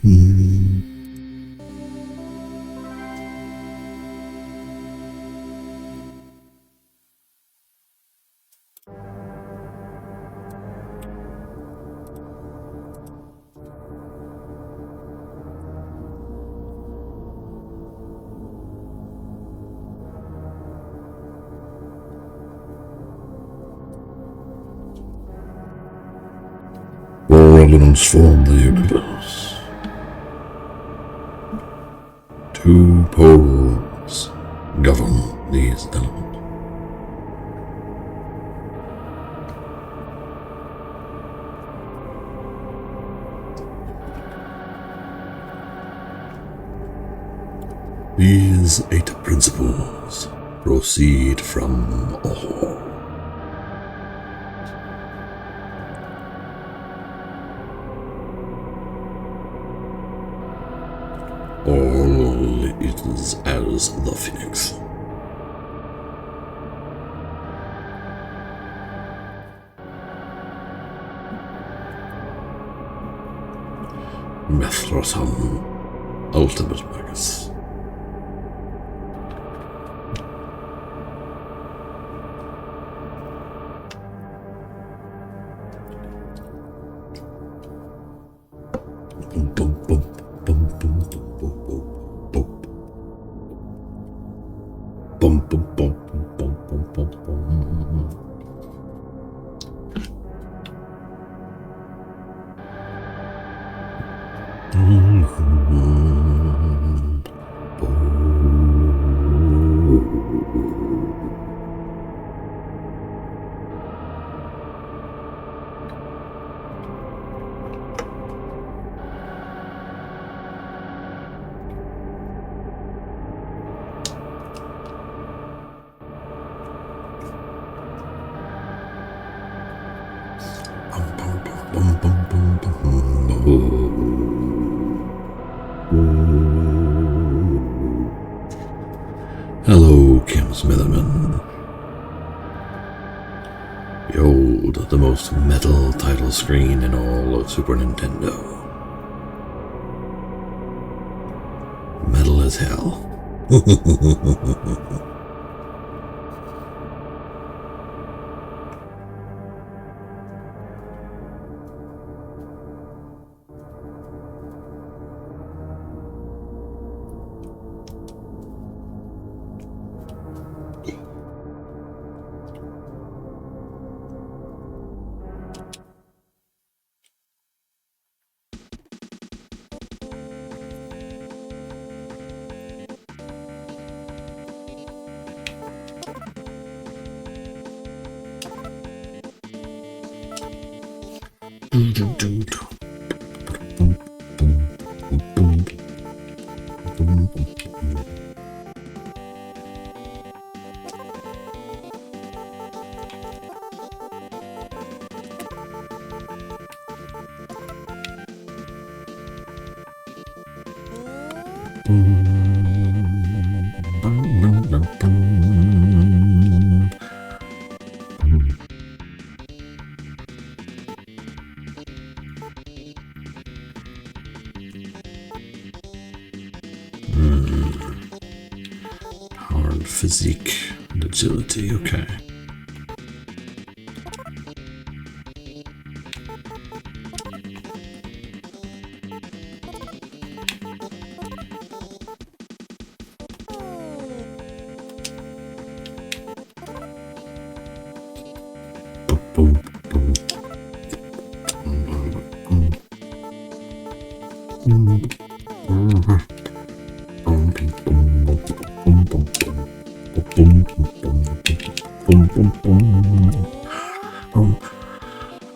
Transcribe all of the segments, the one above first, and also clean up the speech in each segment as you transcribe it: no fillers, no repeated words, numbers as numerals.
Four elements form the universe. Two poles govern these elements. These 8 principles proceed from all. All is as the phoenix. Mithratum, ultimate magus. Hello, Kim Smitherman. Behold, the most metal title screen in all of Super Nintendo. Metal as hell. Hard physique and agility, okay.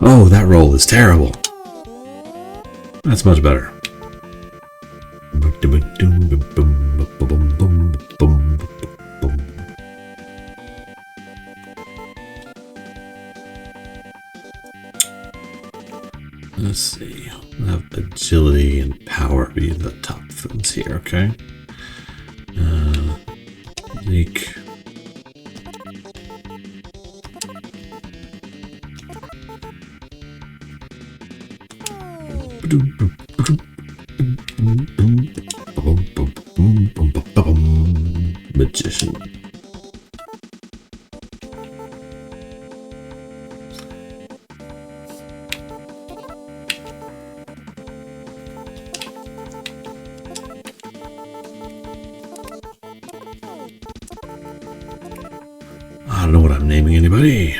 Oh, that roll is terrible. That's much better. Let's see. We'll have agility and power be the top things here, okay? Leak. Magician. I don't know what I'm naming anybody.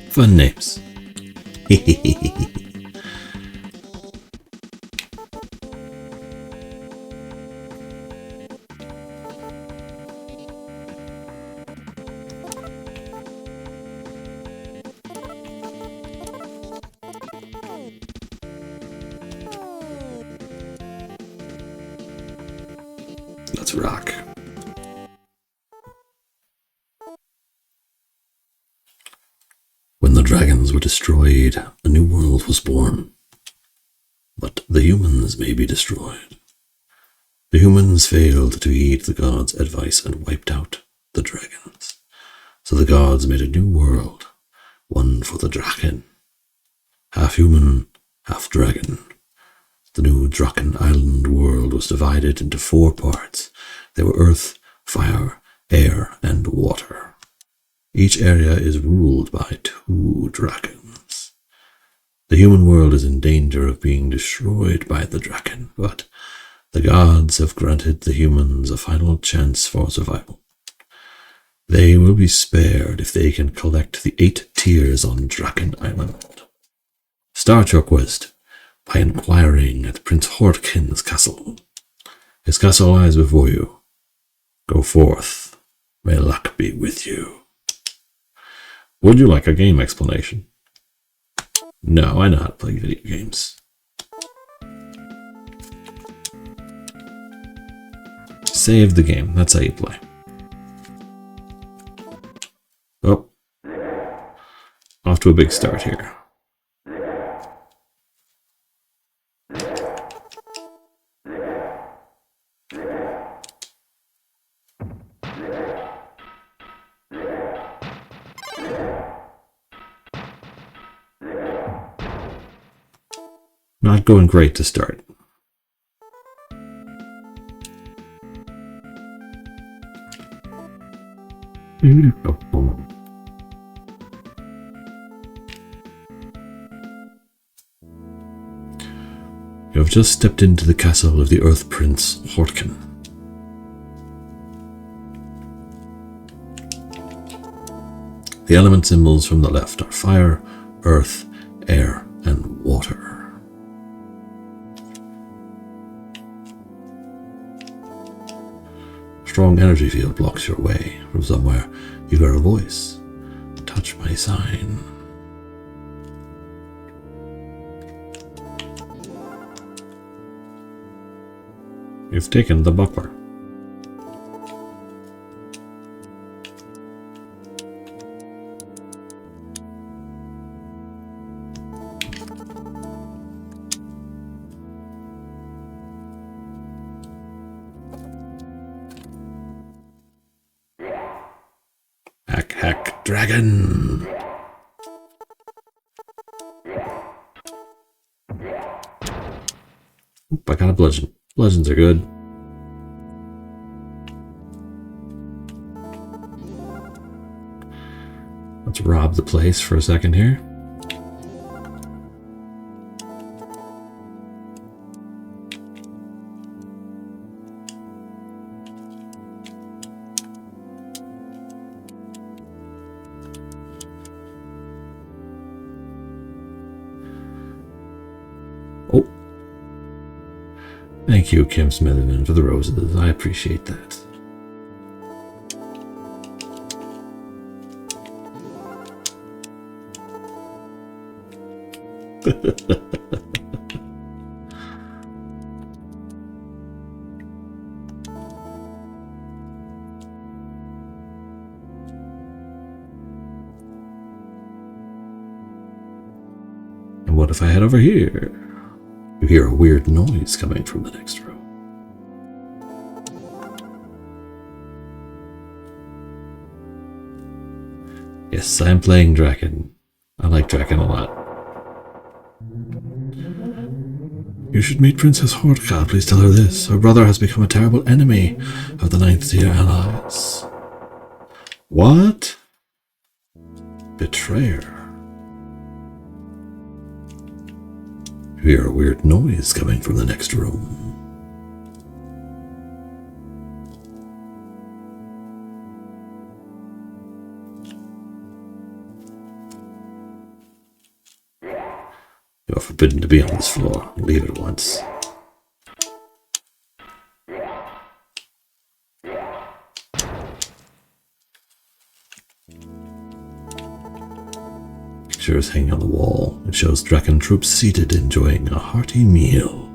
Fun names. Let's rock. When the dragons were destroyed, a new world was born. But the humans may be destroyed. The humans failed to heed the gods' advice and wiped out the dragons. So the gods made a new world, one for the Drakkhen. Half human, half dragon. The new Drakkhen Island world was divided into 4 parts. They were earth, fire, air, and water. Each area is ruled by 2 dragons. The human world is in danger of being destroyed by the Drakkhen, but the gods have granted the humans a final chance for survival. They will be spared if they can collect the 8 tears on Drakkhen Island. Start your quest by inquiring at Prince Hordkhen's castle. His castle lies before you. Go forth. May luck be with you. Would you like a game explanation? No, I know how to play video games. Save the game. That's how you play. Oh. Off to a big start here. Not going great to start. You have just stepped into the castle of the Earth Prince Hordkhen. The element symbols from the left are fire, earth, air, and water. Strong energy field blocks your way. From somewhere, you hear a voice. Touch my sign. You've taken the buckler. Hack, dragon! Oop, I got a bludgeon. Bludgeons are good. Let's rob the place for a second here. Oh. Thank you, Kim Smitherman, for the roses. I appreciate that. And what if I head over here? You hear a weird noise coming from the next room. Yes, I'm playing Drakkhen. I like Drakkhen a lot. You should meet Princess Hordkha. Please tell her this. Her brother has become a terrible enemy of the Ninth Tier allies. What? Betrayer. You hear a weird noise coming from the next room. You are forbidden to be on this floor. Leave at once. Picture is hanging on the wall. It shows Drakkhen troops seated enjoying a hearty meal.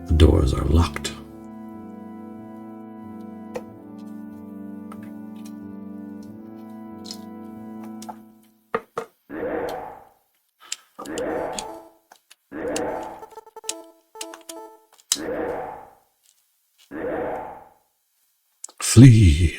The doors are locked. Flee!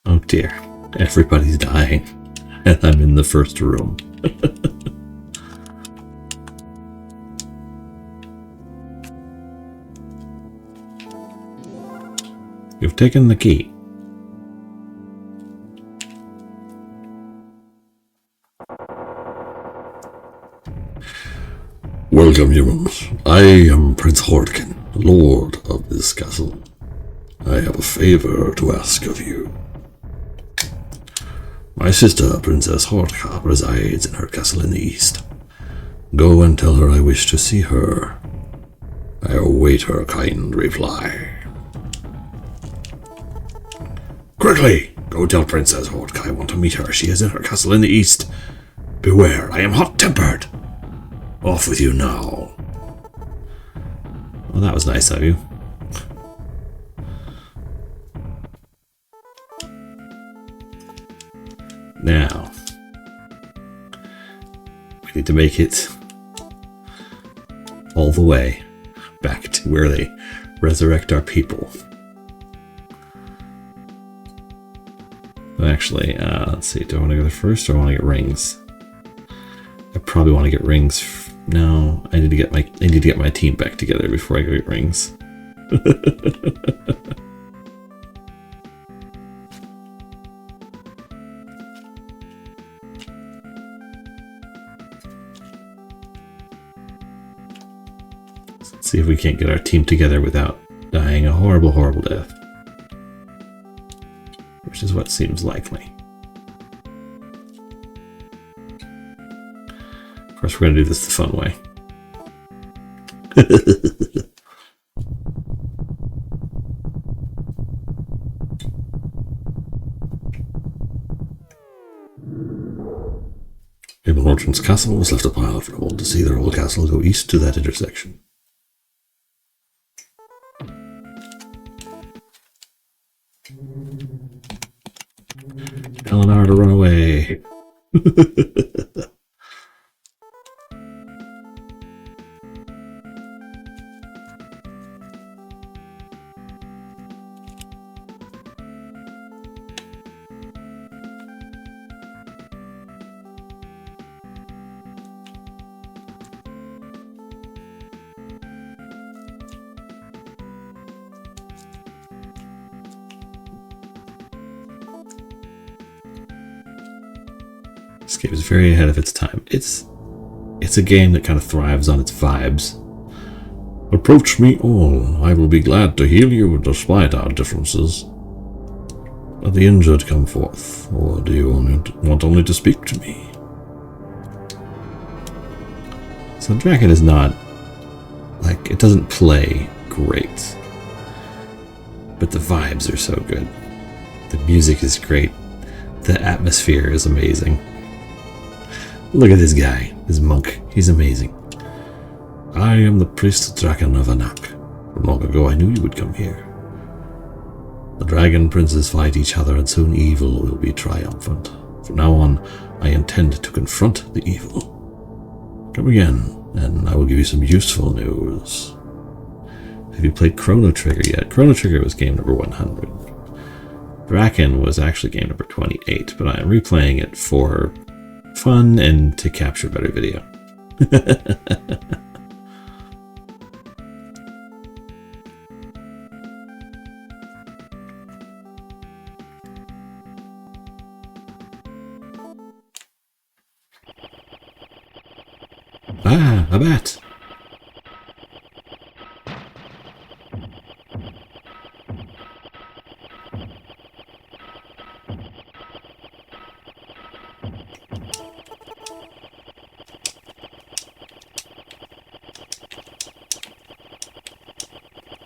Oh dear, everybody's dying, and I'm in the first room. You've taken the key. Welcome, humans. I am Prince Hordkhen, Lord of this castle. I have a favor to ask of you. My sister, Princess Hordkha, resides in her castle in the east. Go and tell her I wish to see her. I await her kind reply. Quickly! Go tell Princess Hordkha I want to meet her. She is in her castle in the east. Beware, I am hot-tempered. Off with you now. Well, that was nice of you. Now, we need to make it all the way back to where they resurrect our people. Actually, let's see, do I want to go there first or I want to get rings? I probably want to get rings. No, I need to get my team back together before I go get rings. Let's see if we can't get our team together without dying a horrible, horrible death. Which is what seems likely. Of course, we're going to do this the fun way. In Hordkhen's castle was left a pile of rubble. To see the old castle, go east to that intersection. Eleanor to run away. This game is very ahead of its time. It's a game that kind of thrives on its vibes. Approach me all. I will be glad to heal you despite our differences. Let the injured come forth, or do you want only to speak to me? So Drakkhen is not, like, it doesn't play great. But the vibes are so good. The music is great. The atmosphere is amazing. Look at this guy, this monk. He's amazing. I am the priest Drakkhen of Anak. From long ago I knew you would come here. The dragon princes fight each other and soon evil will be triumphant. From now on, I intend to confront the evil. Come again, and I will give you some useful news. Have you played Chrono Trigger yet? Chrono Trigger was game number 100. Drakkhen was actually game number 28, but I am replaying it for fun and to capture better video. Ah, a bat!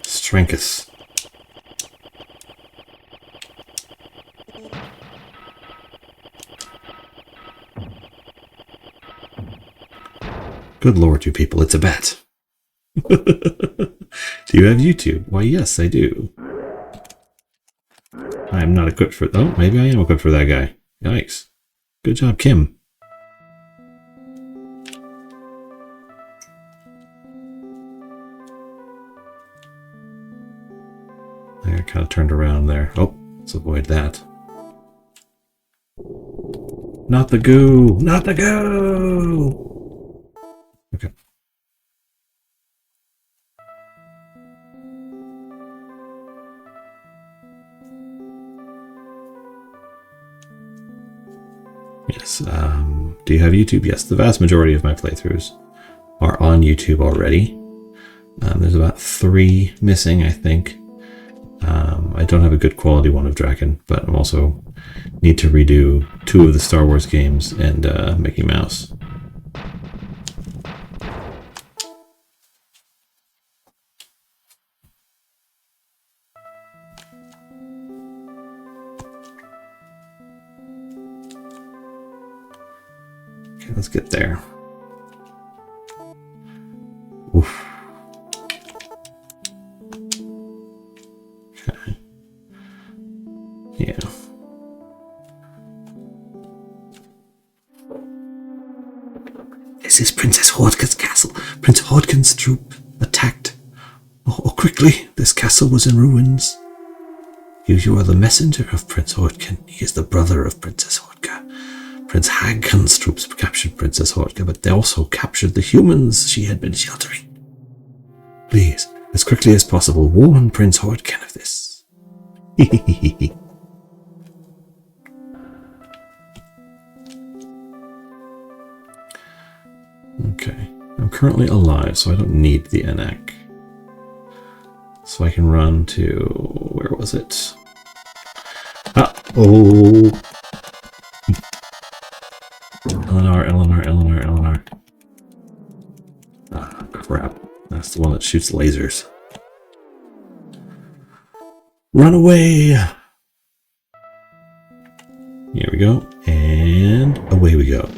Strankus. Good lord, you people, it's a bat. Do you have YouTube? Why, yes, I do. I'm not equipped for... Oh, maybe I am equipped for that guy. Yikes. Good job, Kim. I kind of turned around there. Oh, let's avoid that. Not the goo! Not the goo! Okay. Yes, do you have YouTube? Yes, the vast majority of my playthroughs are on YouTube already. There's about 3 missing, I think. I don't have a good quality one of Drakkhen, but I'm also need to redo 2 of the Star Wars games and Mickey Mouse. Okay, let's get there. Oof. Okay. Yeah. This is Princess Hordkha's castle. Prince Hordkhen's troop attacked. Oh, quickly! This castle was in ruins. You are the messenger of Prince Hordkhen. He is the brother of Princess Hordkha. Prince Haaggkhen's troops captured Princess Hordkha, but they also captured the humans she had been sheltering. Please, as quickly as possible, warn Prince Hordkhen of this. Okay, I'm currently alive, so I don't need the Anak. So I can run to... where was it? Ah! Oh! Eleanor. Ah, crap. That's the one that shoots lasers. Run away! Here we go. And away we go.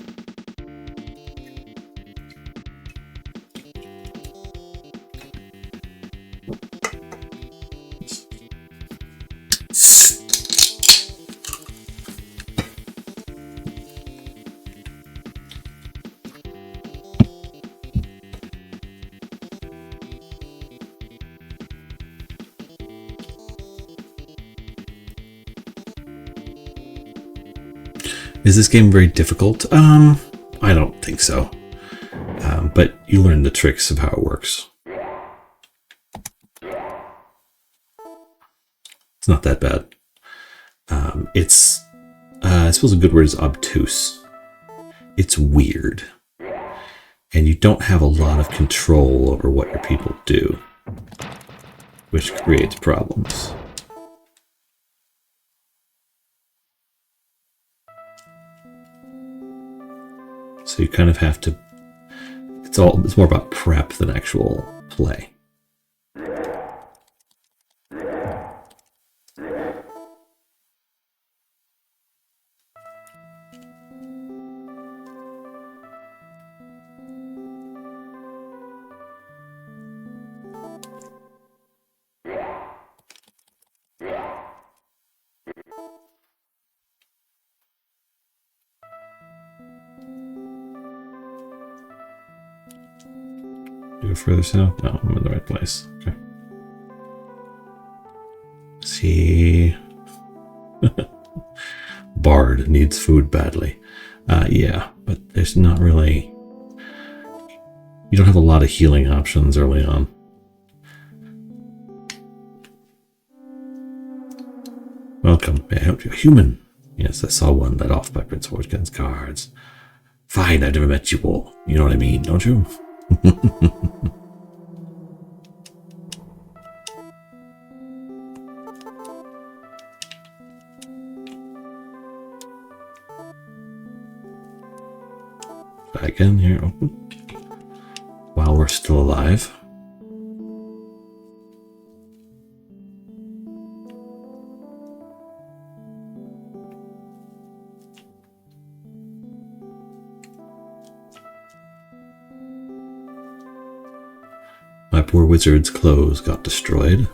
Is this game very difficult? I don't think so. But you learn the tricks of how it works. It's not that bad. I suppose a good word is obtuse. it's weird. And you don't have a lot of control over what your people do, which creates problems. So you kind of have to, it's more about prep than actual play. Go further south? No, I'm in the right place. Okay. See. Bard needs food badly. Yeah, but there's not really... You don't have a lot of healing options early on. Welcome. May I help you? A human. Yes, I saw one led off by Prince Hordkhen's guards. Fine, I've never met you all. You know what I mean, don't you? Back in here, open. While we're still alive. My poor wizard's clothes got destroyed.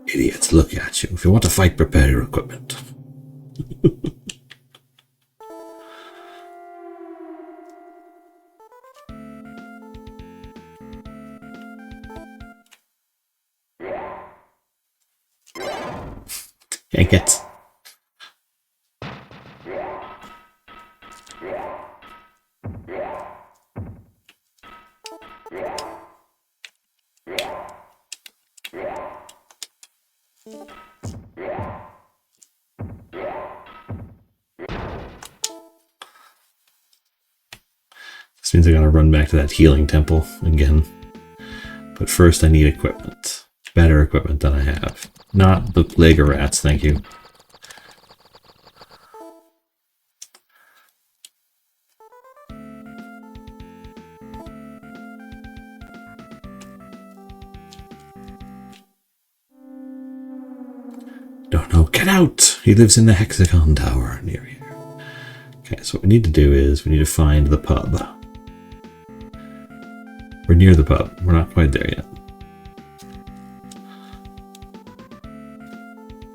Idiots, look at you. If you want to fight, prepare your equipment. Dang it. This means I gotta run back to that healing temple again. But first I need equipment. Better equipment than I have. Not the plague of rats, thank you. Don't know. Get out! He lives in the Hexagon Tower near here. Okay, so what we need to do is we need to find the pub. We're near the pub. We're not quite there yet.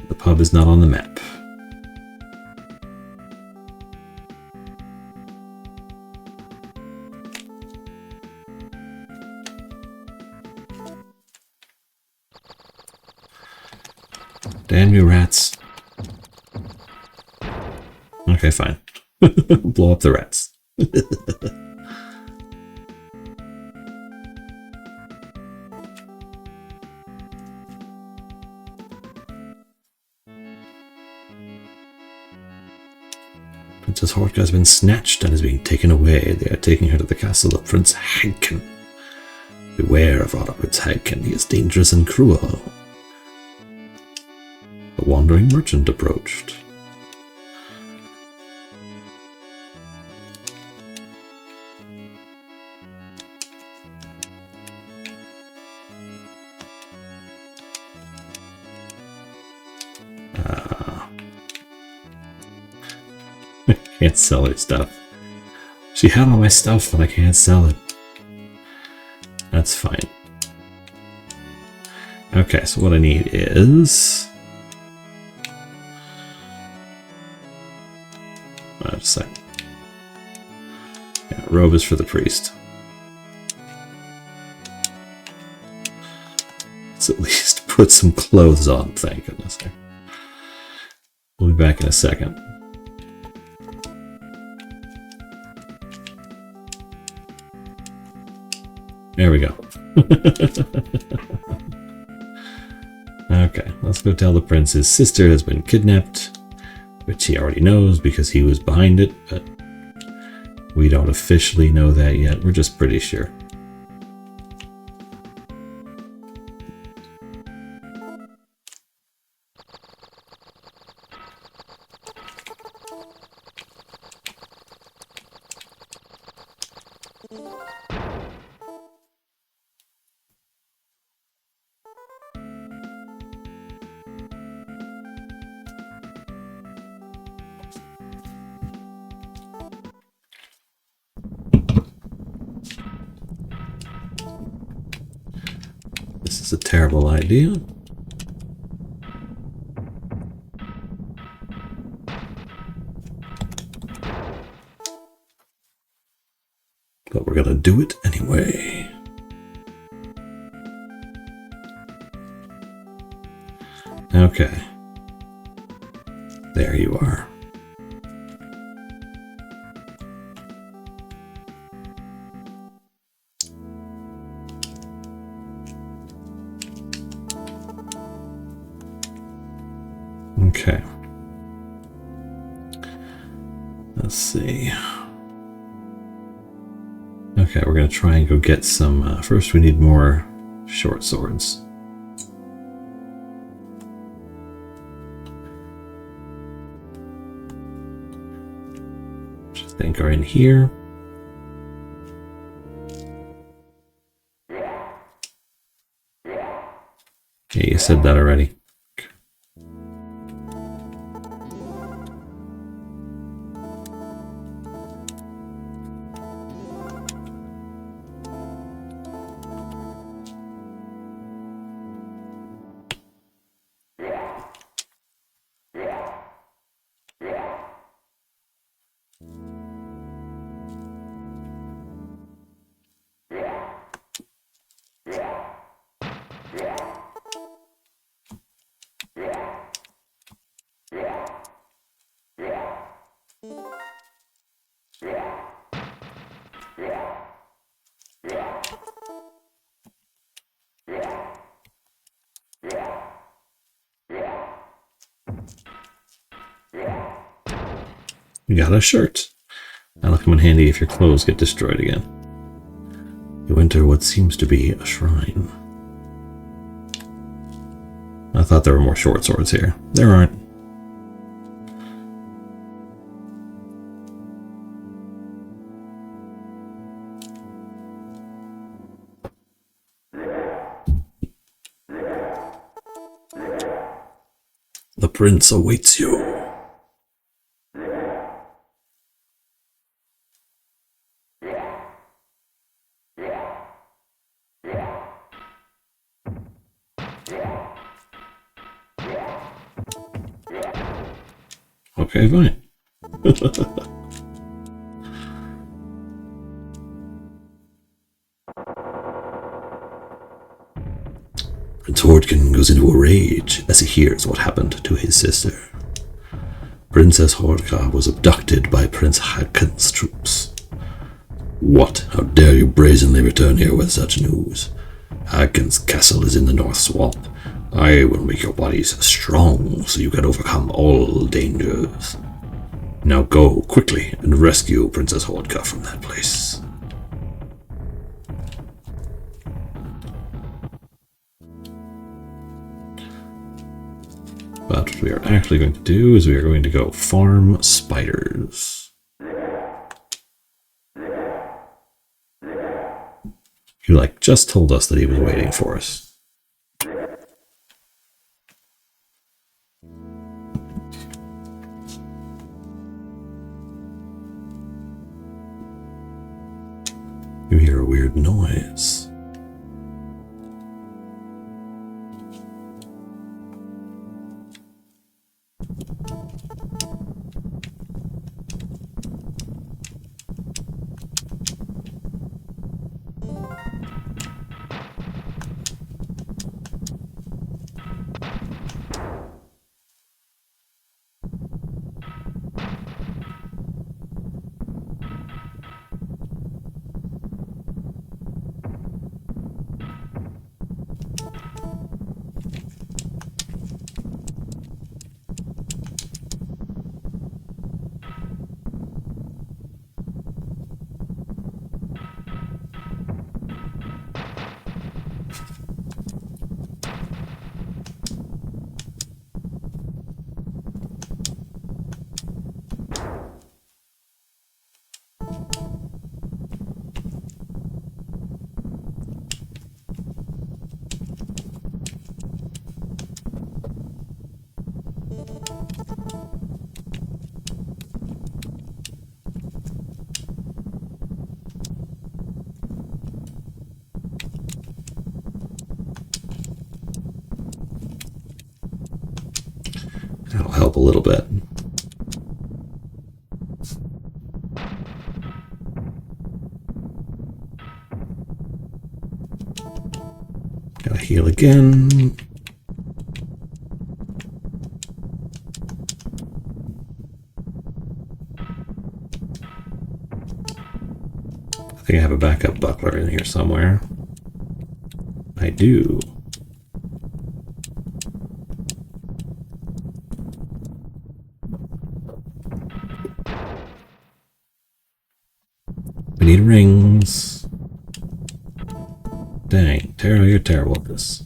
The pub is not on the map. Damn you rats. Okay, fine. Blow up the rats. Princess Hordkha has been snatched and is being taken away. They are taking her to the castle of Prince Haaggkhen. Beware of Prince Haaggkhen. He is dangerous and cruel. A wandering merchant approached. I can't sell her stuff. She had all my stuff, but I can't sell it. That's fine. Okay, so what I need is... Just a second. Yeah, robe is for the priest. Let's at least put some clothes on, thank goodness. We'll be back in a second. There we go. Okay, let's go tell the prince his sister has been kidnapped, which he already knows because he was behind it, but we don't officially know that yet. We're just pretty sure. This is a terrible idea. But we're gonna do it anyway. Okay. There you are. Okay. Let's see. Okay, we're going to try and go get some... first, we need more short swords. Which I think are in here. Yeah, you said that already. You got a shirt. That'll come in handy if your clothes get destroyed again. You enter what seems to be a shrine. I thought there were more short swords here. There aren't. The prince awaits you. Okay, fine. Prince Hordkhen goes into a rage as he hears what happened to his sister. Princess Hordkha was abducted by Prince Haaggkhen's troops. What? How dare you brazenly return here with such news? Haaggkhen's castle is in the North Swamp. I will make your bodies strong so you can overcome all dangers. Now go, quickly, and rescue Princess Hordkha from that place. But what we are actually going to do is we are going to go farm spiders. You, just told us that he was waiting for us. You hear a weird noise. little bit. Gotta heal again. I think I have a backup buckler in here somewhere. I do. We need rings. Dang, Tara, you're terrible at this.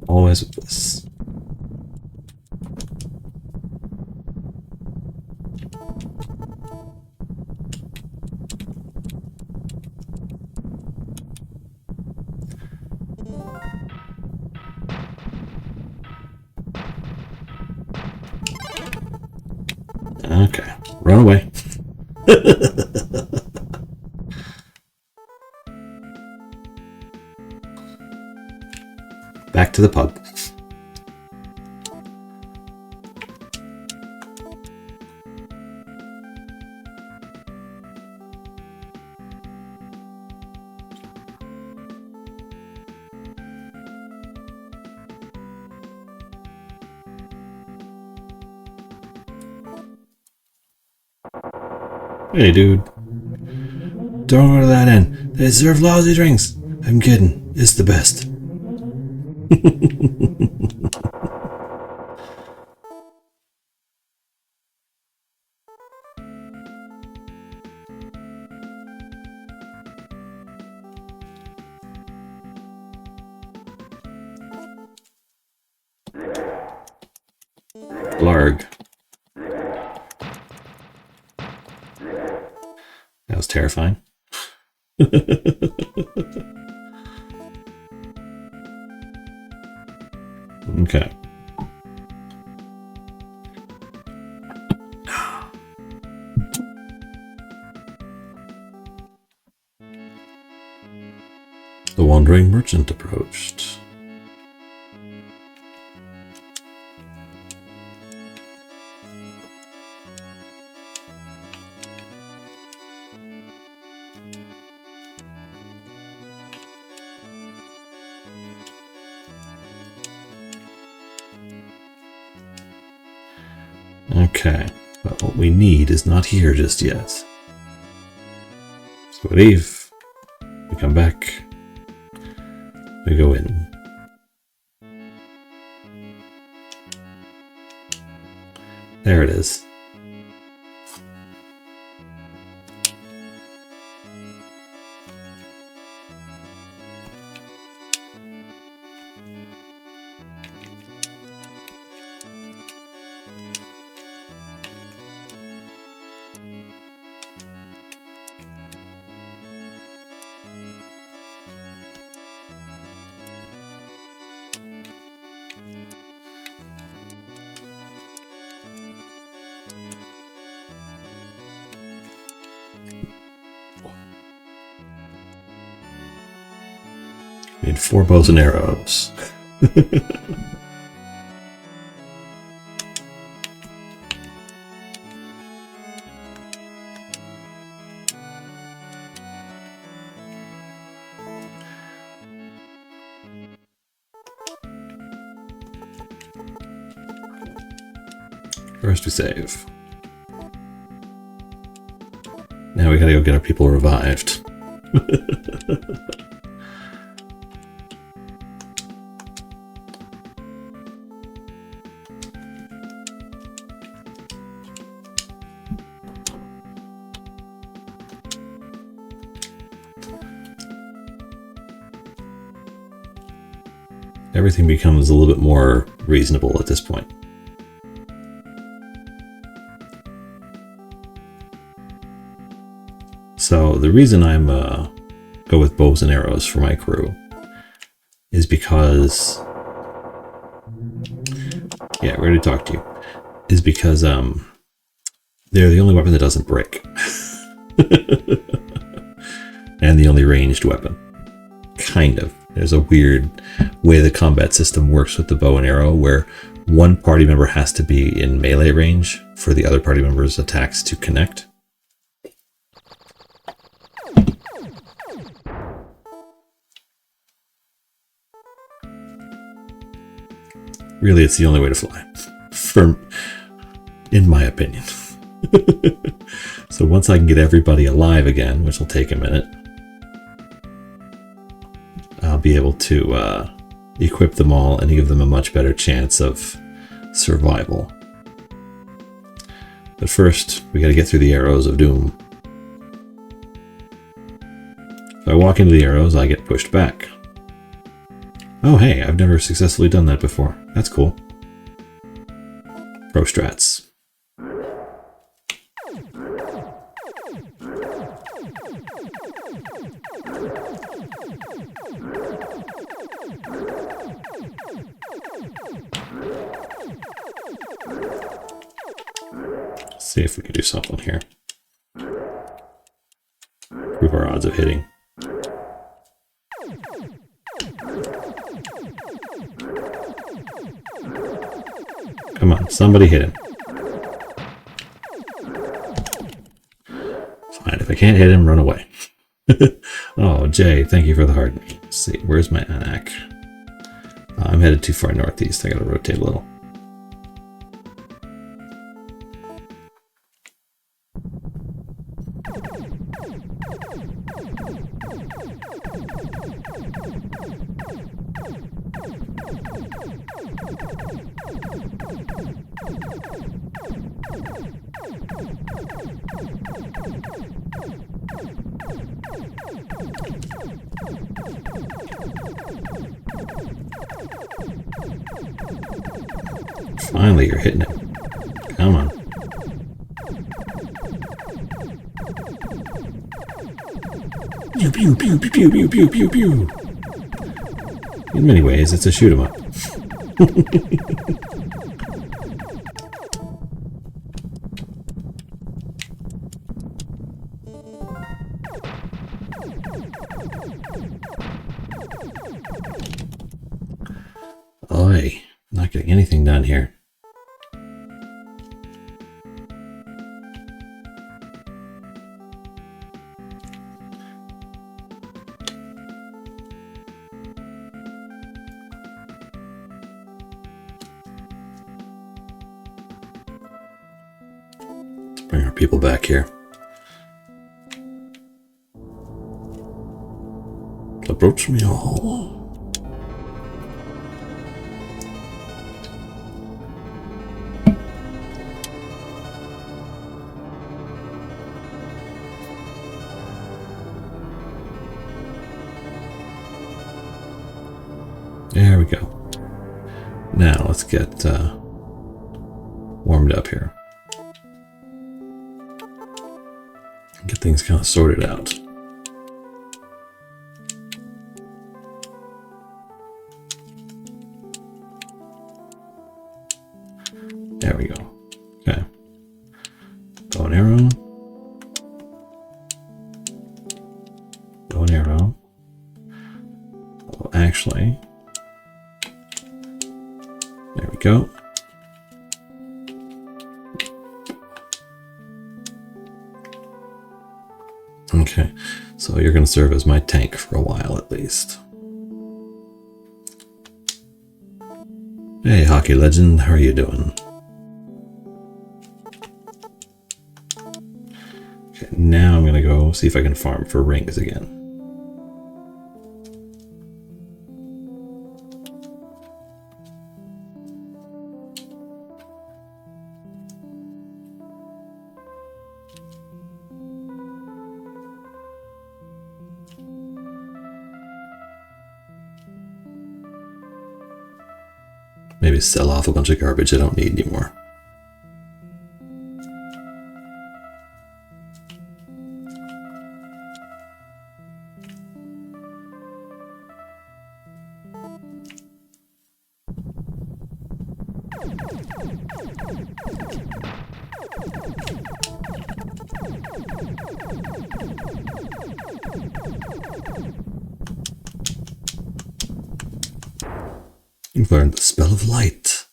Always with this. Okay, run away. Back to the pub. Hey, dude. Don't order that in. They serve lousy drinks. I'm kidding. It's the best. Blarg. That was terrifying. Okay. The wandering merchant approached. Okay, but what we need is not here just yet. So we leave, we come back, we go in. There it is. Need 4 bows and arrows. First we save. Now we gotta go get our people revived. Everything becomes a little bit more reasonable at this point. So the reason I'm go with bows and arrows for my crew is because, yeah, we already talked to you, is because they're the only weapon that doesn't break. And the only ranged weapon. Kind of. There's a weird way the combat system works with the bow and arrow where one party member has to be in melee range for the other party member's attacks to connect. Really, it's the only way to fly, in my opinion. So once I can get everybody alive again, which will take a minute, I'll be able to equip them all and give them a much better chance of survival. But first, we gotta get through the arrows of doom. If I walk into the arrows, I get pushed back. Oh hey, I've never successfully done that before. That's cool. Pro strats. Let's see if we can do something here. Improve our odds of hitting. Come on, somebody hit him. Fine, if I can't hit him, run away. Oh, Jay, thank you for the heart. Let's see, where's my Anak? I'm headed too far northeast. I gotta rotate a little. Finally, you're hitting it. Come on. Pew, pew, pew, pew, pew, pew, pew, pew, pew. In many ways, it's a shoot 'em up. Oi, not getting anything done here. Bring our people back here. Approach me all. There we go. Now let's get warmed up here. Get things kind of sorted out. There we go. Okay. Bow and arrow. Bow and arrow. Oh, actually, there we go. Okay, so you're going to serve as my tank for a while at least. Hey, hockey legend, how are you doing? Okay, now I'm gonna go see if I can farm for rings again. Maybe sell off a bunch of garbage I don't need anymore. You've learned the spell of light.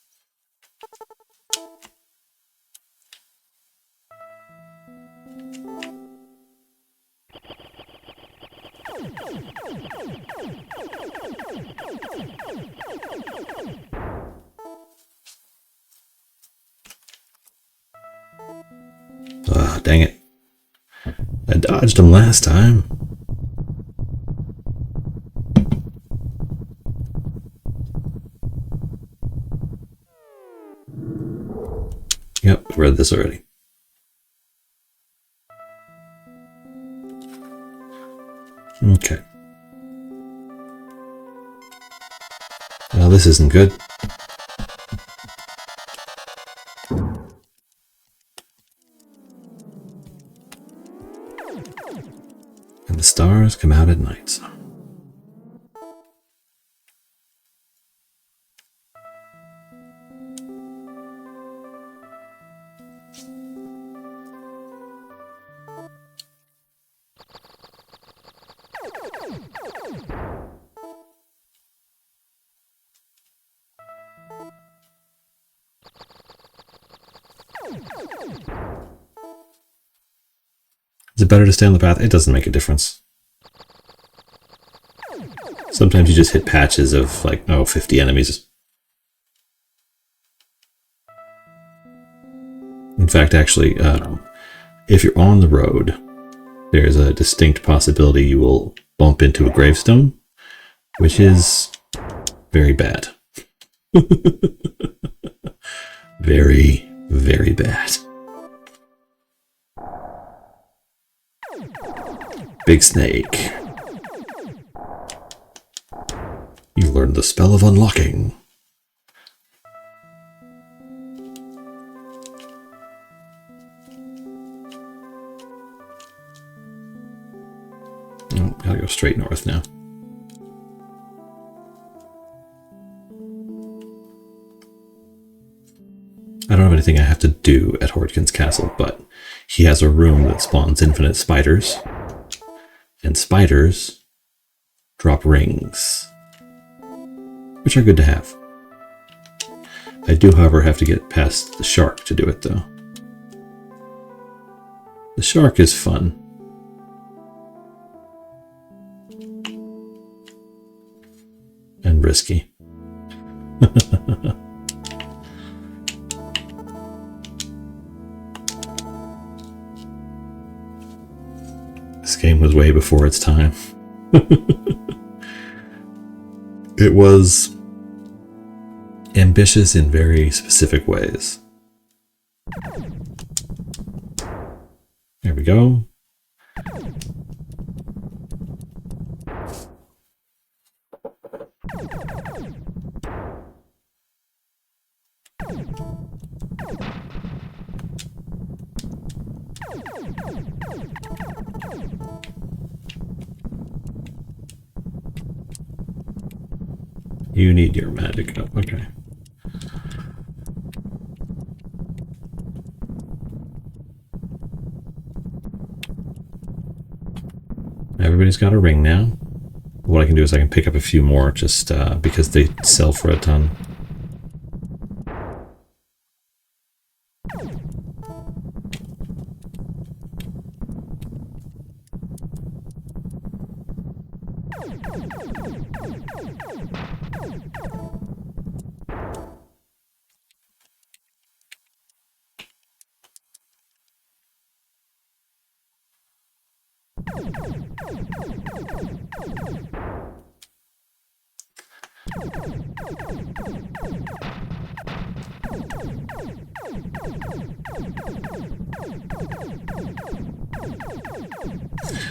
Ah, dang it. I dodged him last time. Yep, read this already. Okay. Well, this isn't good. And the stars come out at night. Is it better to stay on the path? It doesn't make a difference. Sometimes you just hit patches of like, 50 enemies. In fact, actually, if you're on the road, there's a distinct possibility you will bump into a gravestone, which is very bad. Very, very bad. Big snake. You learned the spell of unlocking. Oh, gotta go straight north now. I don't have anything I have to do at Hordkhen's castle, but he has a room that spawns infinite spiders. And spiders drop rings, which are good to have. I do, however, have to get past the shark to do it, though. The shark is fun. And risky. This game was way before its time. It was ambitious in very specific ways. There we go. You need your magic up, okay. Everybody's got a ring now. What I can do is I can pick up a few more just because they sell for a ton.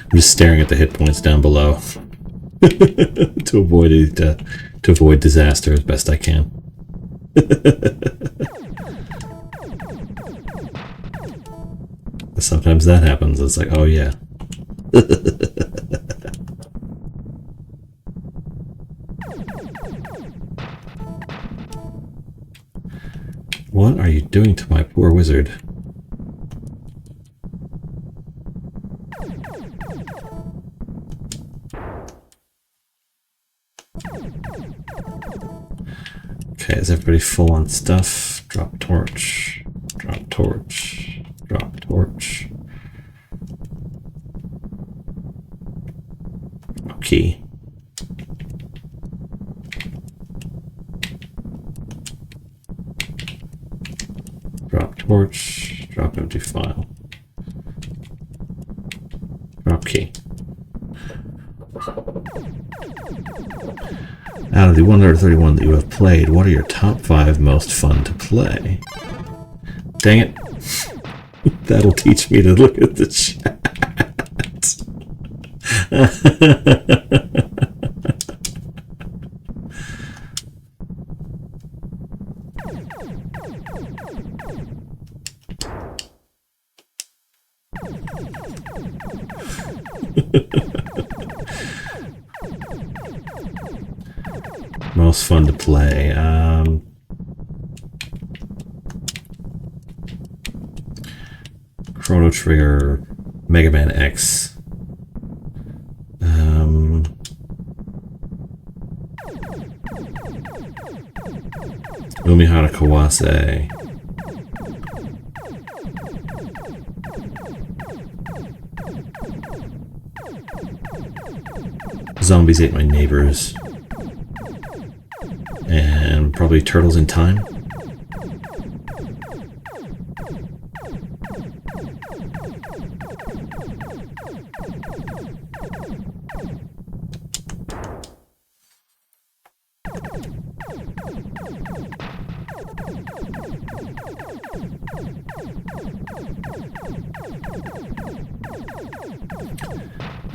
I'm just staring at the hit points down below to avoid disaster as best I can. Sometimes that happens. It's like, oh yeah. What are you doing to my poor wizard? Okay, is everybody full on stuff? Drop torch, drop torch, drop torch. Okay. Drop torch, drop empty file. Drop key. Out of the 131 that you have played, what are your top 5 most fun to play? Dang it. That'll teach me to look at the chat. Most fun to play. Chrono Trigger, Mega Man X. Umihara Kawase. Zombies Ate My Neighbors. And probably Turtles in Time.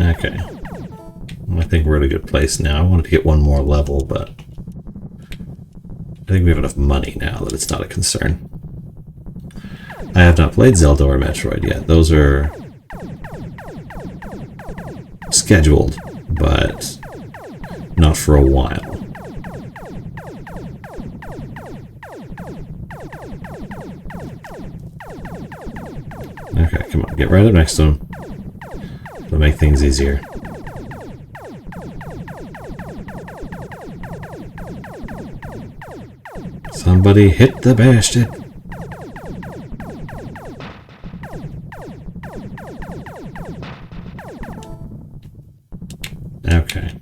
Okay. I think we're at a good place now. I wanted to get one more level, but I think we have enough money now that it's not a concern. I have not played Zelda or Metroid yet. Those are scheduled, but not for a while. Okay, come on, get right up next to him. It'll make things easier. Somebody hit the bastard. Okay.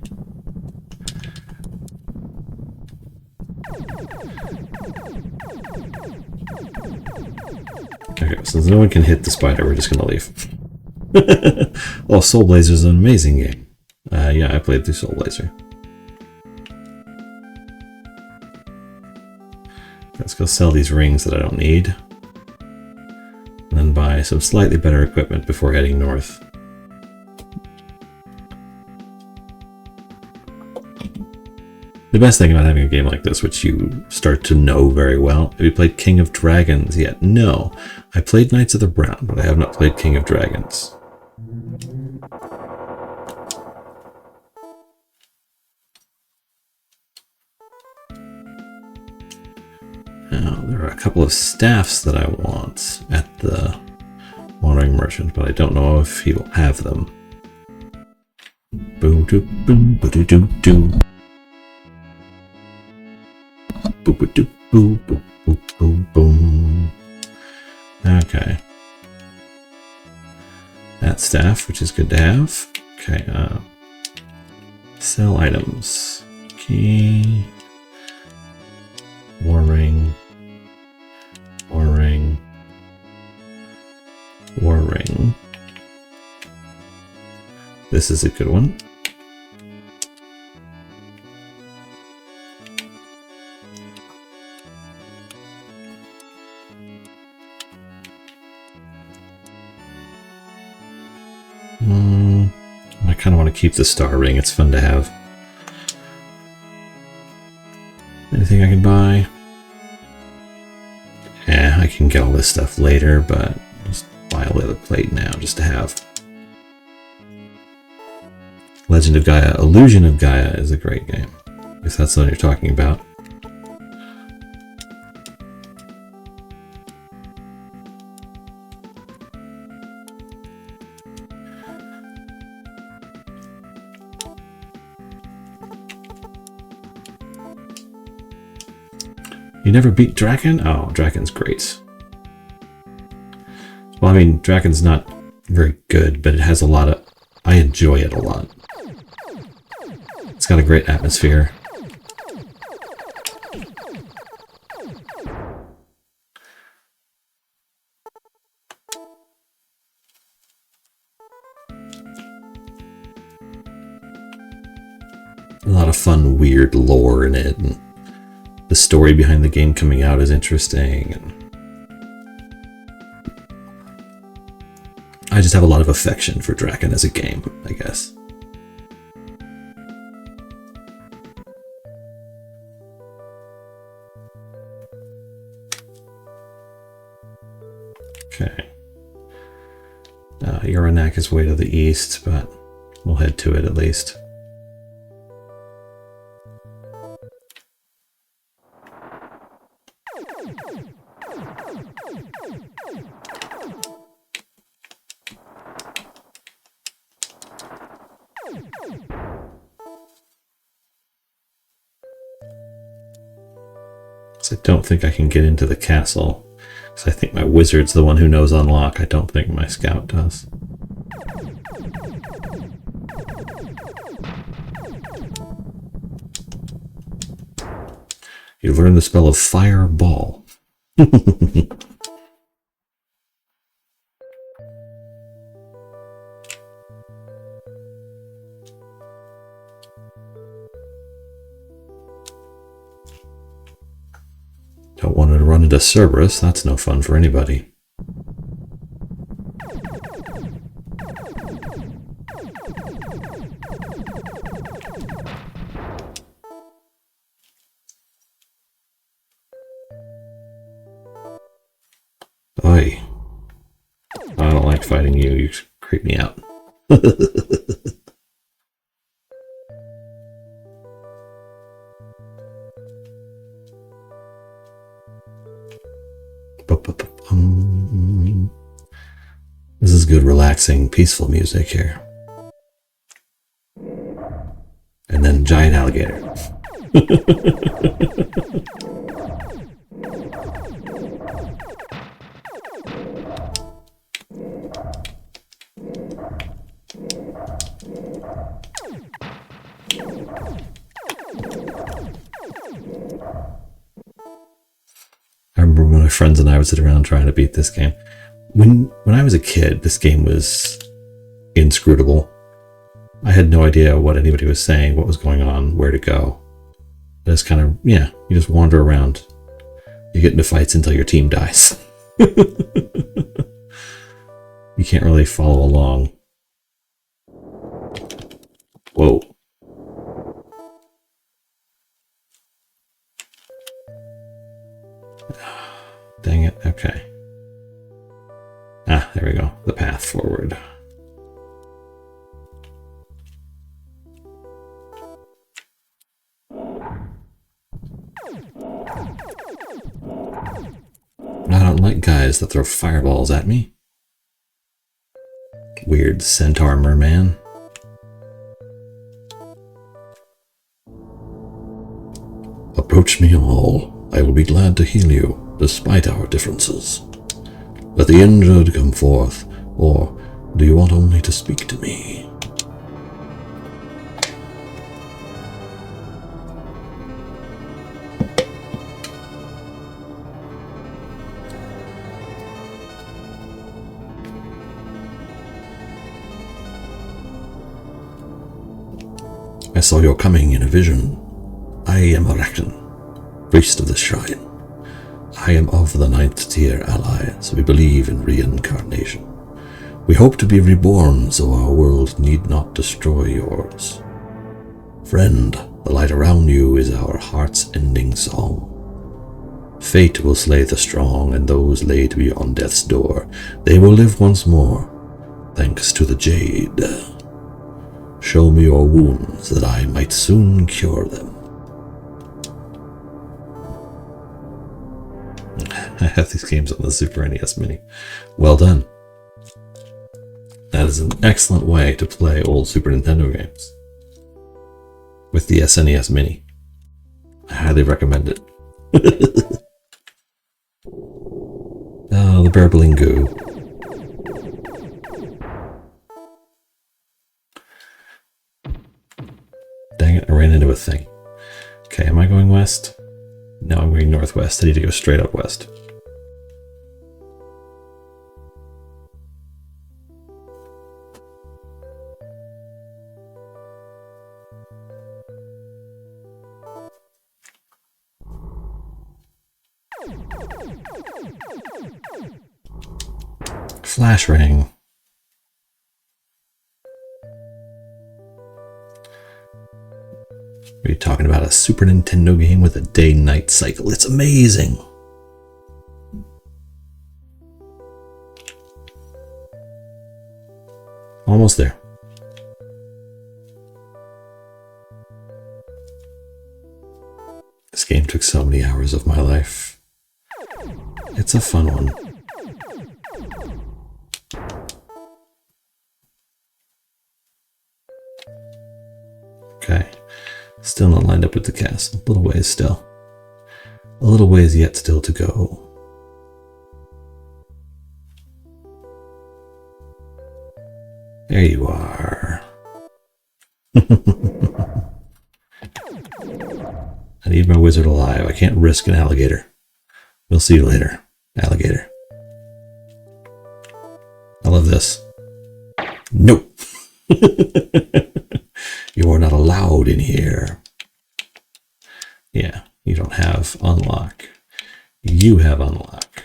Okay, since no one can hit the spider, we're just gonna leave. Oh, Soul Blazer is an amazing game. Yeah, I played through Soul Blazer. Let's go sell these rings that I don't need. And then buy some slightly better equipment before heading north. The best thing about having a game like this, which you start to know very well, have you played King of Dragons yet? No. I played Knights of the Round, but I have not played King of Dragons. Now, there are a couple of staffs that I want at the Wandering Merchant, but I don't know if he will have them. Boom, boom, boom, boom, boom, boom. Boom, boom, boom, boom, boom, boom, boom. Okay. That staff, which is good to have. Okay, sell items. Key. War ring. War ring. War ring. this is a good one. I kind of want to keep the star ring. It's fun to have. Anything I can buy? Yeah, I can get all this stuff later, but just buy a leather plate now just to have. Legend of Gaia, Illusion of Gaia is a great game, if that's what you're talking about. You never beat Drakkhen? Oh, Drakkhen's great. Well, I mean, Drakkhen's not very good, but it has a lot of... I enjoy it a lot. It's got a great atmosphere. A lot of fun, weird lore in it, and the story behind the game coming out is interesting. And I just have a lot of affection for Drakkhen as a game, I guess. Okay. Uranak is way to the east, but we'll head to it at least. I don't think I can get into the castle, because I think my wizard's the one who knows unlock. I don't think my scout does. You learn the spell of Fireball. Don't want to run into Cerberus, that's no fun for anybody. Oi. I don't like fighting you, you creep me out. This is good, relaxing, peaceful music here. And then giant alligator. I remember when my friends and I would sit around trying to beat this game. When I was a kid, this game was inscrutable. I had no idea what anybody was saying, what was going on, where to go. Just kind of, yeah, you just wander around. You get into fights until your team dies. You can't really follow along. Whoa. Dang it, okay. Ah, there we go. The path forward. I don't like guys that throw fireballs at me. Weird centaur merman. Approach me all. I will be glad to heal you, despite our differences. Let the injured come forth, or do you want only to speak to me? saw your coming in a vision. I am Drakkhen, priest of the shrine. I am of the 9th tier allies. We believe in reincarnation. We hope to be reborn so our world need not destroy yours. Friend, the light around you is our heart's ending song. Fate will slay the strong and those laid beyond death's door. They will live once more, thanks to the Jade. Show me your wounds that I might soon cure them. I have these games on the Super NES Mini. Well done. That is an excellent way to play old Super Nintendo games. With the SNES Mini. I highly recommend it. Oh, the burbling goo. Dang it, I ran into a thing. Okay, am I going west? No, I'm going northwest. I need to go straight up west. Flash ring. Are you talking about a Super Nintendo game with a day-night cycle? It's amazing. Almost there. This game took so many hours of my life. It's a fun one. Okay. Still not lined up with the castle. A little ways still. A little ways yet still to go. There you are. I need my wizard alive. I can't risk an alligator. We'll see you later, alligator. I love this. Nope. You are not allowed in here. Yeah, you don't have unlock. You have unlock.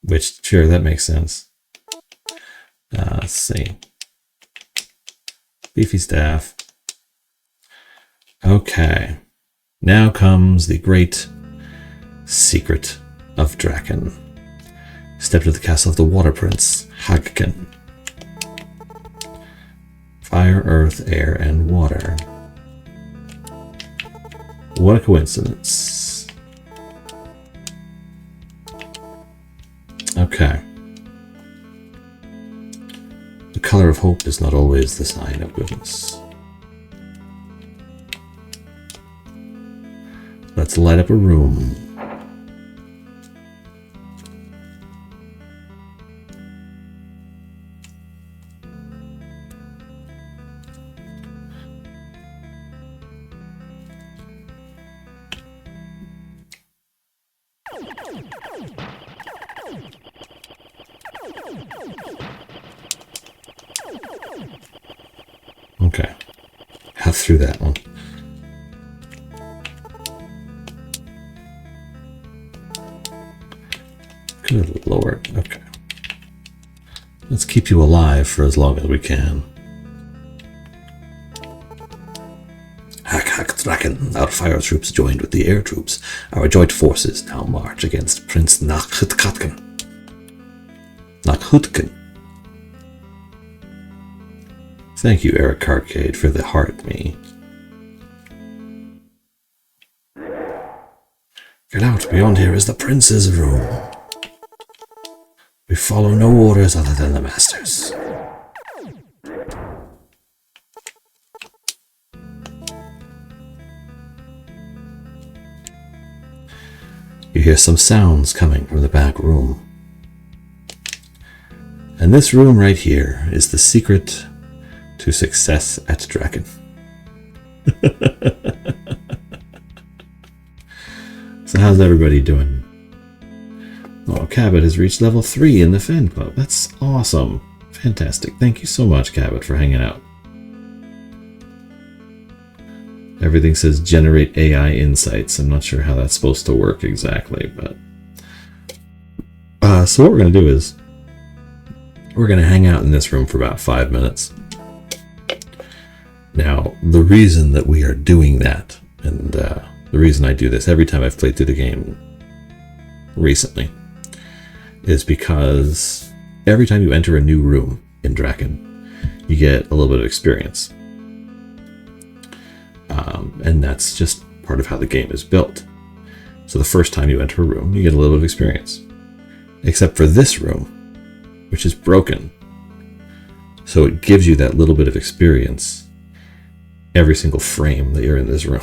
Which, sure, that makes sense. Let's see. Beefy staff. Okay. Now comes the great secret of Drakkhen. Step to the castle of the Water Prince, Haaggkhen. Fire, earth, air, and water. What a coincidence. Okay. The color of hope is not always the sign of goodness. Let's light up a room. Okay. Got through that one. Good Lord. Okay. Let's keep you alive for as long as we can. Drakkhen, our fire troops joined with the air troops. Our joint forces now march against Prince Naakhtkhen. Naakhtkhen. Thank you, Eric Arcade, for the heart me. Get out, beyond here is the prince's room. We follow no orders other than the master's. You hear some sounds coming from the back room. And this room right here is the secret to success at Drakkhen. So how's everybody doing? Oh, Cabot has reached level 3 in the fan club. That's awesome. Fantastic. Thank you so much, Cabot, for hanging out. Everything says generate AI insights. I'm not sure how that's supposed to work exactly, but... so what we're going to do is we're going to hang out in this room for about 5 minutes. Now, the reason that we are doing that, and the reason I do this every time I've played through the game recently, is because every time you enter a new room in Drakkhen, you get a little bit of experience. And that's just part of how the game is built. So the first time you enter a room, you get a little bit of experience. Except for this room, which is broken. So it gives you that little bit of experience every single frame that you're in this room.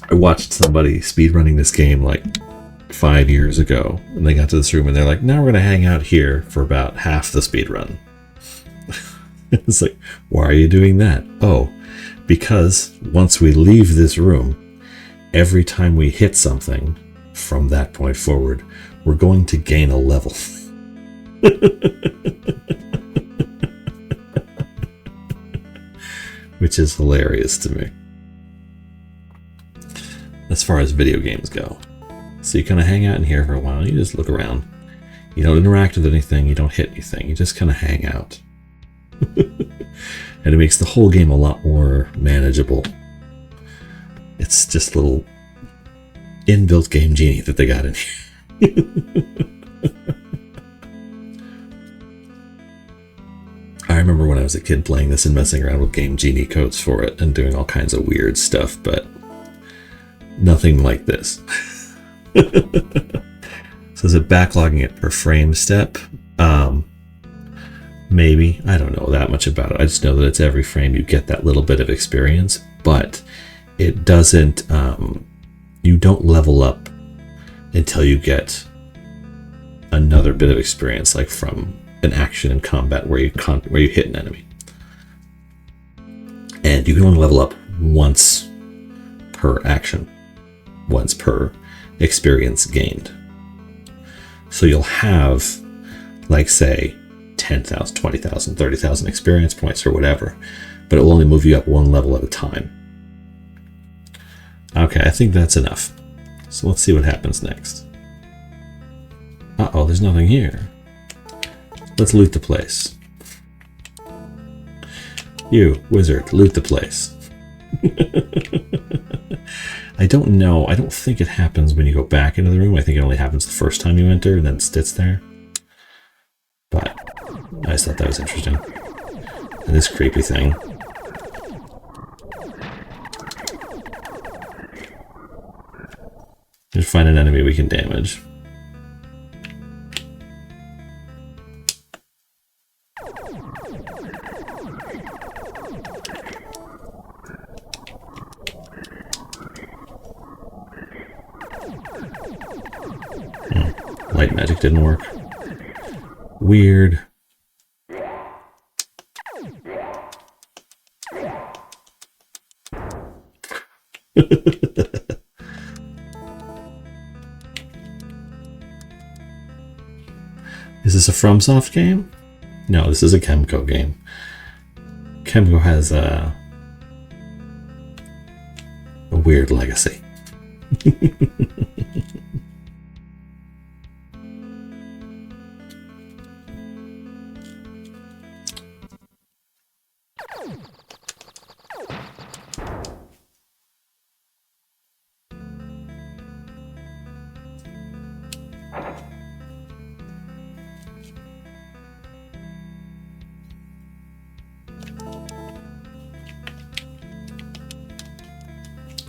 I watched somebody speedrunning this game like 5 years ago, and they got to this room and they're like, now we're going to hang out here for about half the speedrun. It's like, why are you doing that? Oh, because once we leave this room, every time we hit something from that point forward, we're going to gain a level. Which is hilarious to me. As far as video games go. So you kind of hang out in here for a while, you just look around. You don't interact with anything, you don't hit anything, you just kind of hang out. And it makes the whole game a lot more manageable. It's just a little inbuilt game genie that they got in here. I remember when I was a kid playing this and messing around with game genie codes for it and doing all kinds of weird stuff, but nothing like this. So is it backlogging it per frame step? Maybe. I don't know that much about it. I just know that it's every frame you get that little bit of experience, but it doesn't, you don't level up until you get another bit of experience, like from an action in combat where you hit an enemy. And you can only level up once per action, once per experience gained. So you'll have, like, say, 10,000, 20,000, 30,000 experience points or whatever, but it will only move you up one level at a time. Okay, I think that's enough. So let's see what happens next. Uh-oh, there's nothing here. Let's loot the place. You, wizard, loot the place. I don't know. I don't think it happens when you go back into the room. I think it only happens the first time you enter and then it sits there. But I just thought that was interesting. And this creepy thing. Just find an enemy we can damage. Light magic didn't work. Weird. Is this a FromSoft game? No, this is a Chemco game. Chemco has a weird legacy.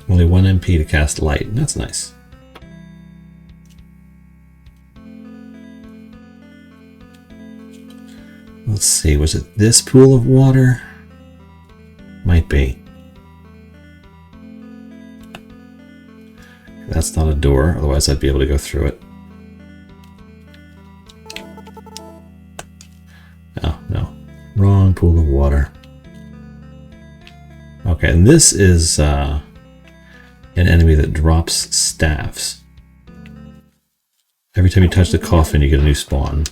Only 1 MP to cast light. That's nice. Let's see, was it this pool of water? Might be. That's not a door, otherwise I'd be able to go through it. Oh, no. Wrong pool of water. Okay, and this is an enemy that drops staffs. Every time you touch the coffin, you get a new spawn.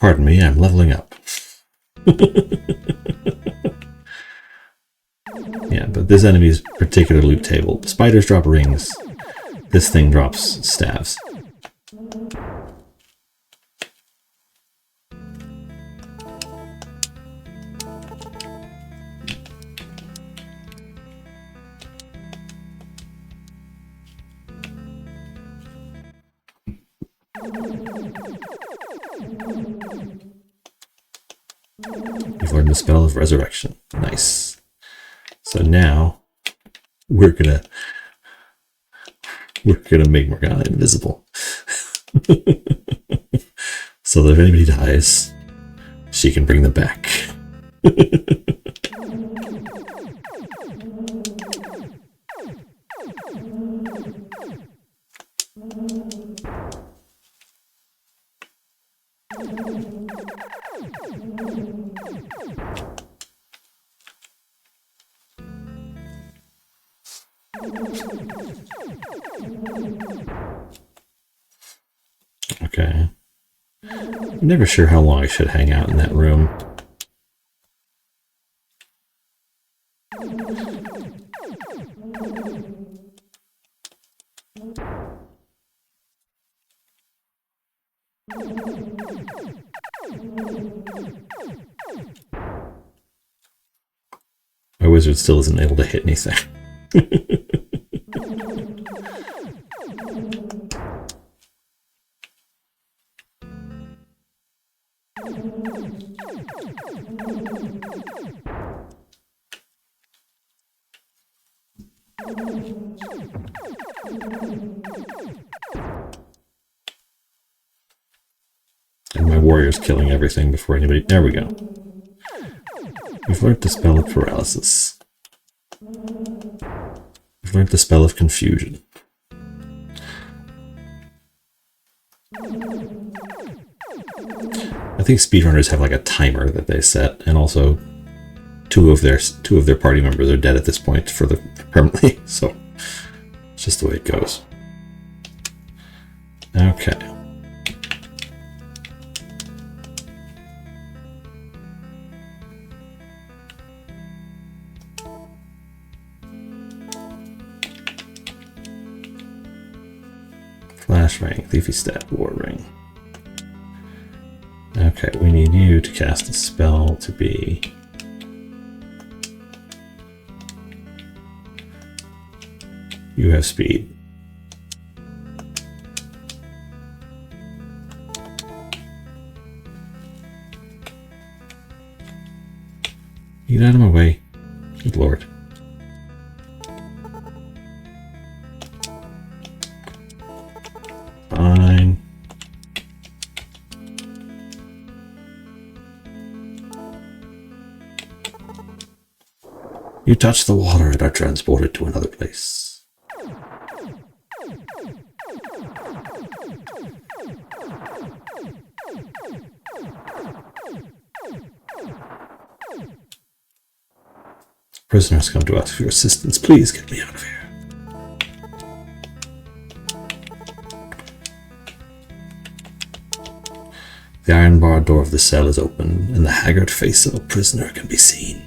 Pardon me, I'm leveling up. Yeah, but this enemy's particular loot table. Spiders drop rings. This thing drops staves. You've learned the spell of resurrection. Nice. So now we're gonna make Morgana invisible. So that if anybody dies, she can bring them back. Okay. I'm never sure how long I should hang out in that room. My wizard still isn't able to hit anything. And my warrior's killing everything before anybody... There we go. We've learned the spell of paralysis. We've learned the spell of confusion. I think speedrunners have like a timer that they set, and also two of their party members are dead at this point for the permanently. So it's just the way it goes. Okay. Flash ring, thiefy step, war ring. Okay, we need you to cast a spell to be... You have speed. Get out of my way. Good lord. Fine. You touch the water and are transported to another place. Prisoners come to ask for your assistance. Please get me out of here. The iron-barred door of the cell is open, and the haggard face of a prisoner can be seen.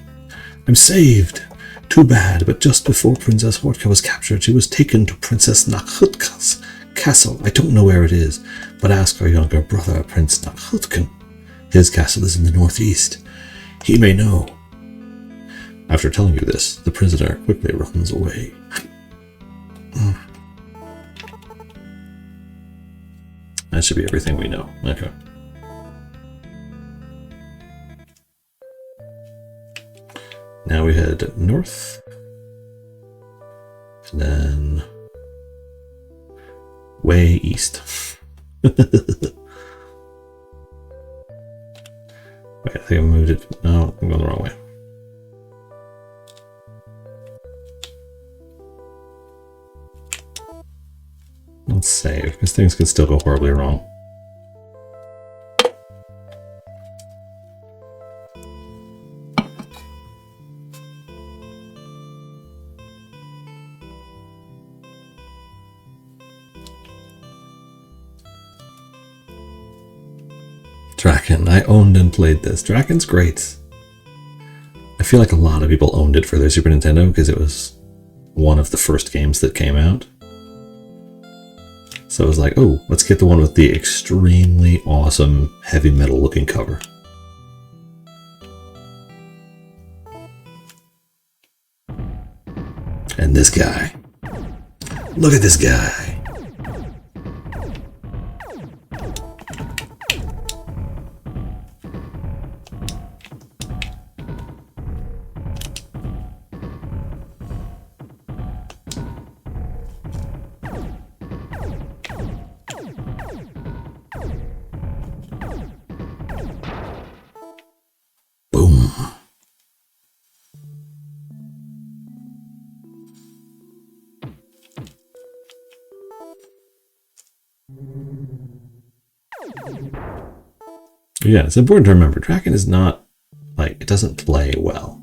I'm saved! Too bad, but just before Princess Hordkha was captured, she was taken to Princess Naakhtkha's castle. I don't know where it is, but ask our younger brother, Prince Naakhtkhen. His castle is in the northeast. He may know. After telling you this, the prisoner quickly runs away. That should be everything we know. Okay. Now we head north, and then way east. Wait, I think I moved it. No, I'm going the wrong way. Let's save, because things could still go horribly wrong. Drakkhen. I owned and played this. Drakkhen's great. I feel like a lot of people owned it for their Super Nintendo because it was one of the first games that came out. So I was like, oh, let's get the one with the extremely awesome heavy metal looking cover. And this guy. Look at this guy. Boom. Yeah, it's important to remember, Drakkhen is not, like, it doesn't play well.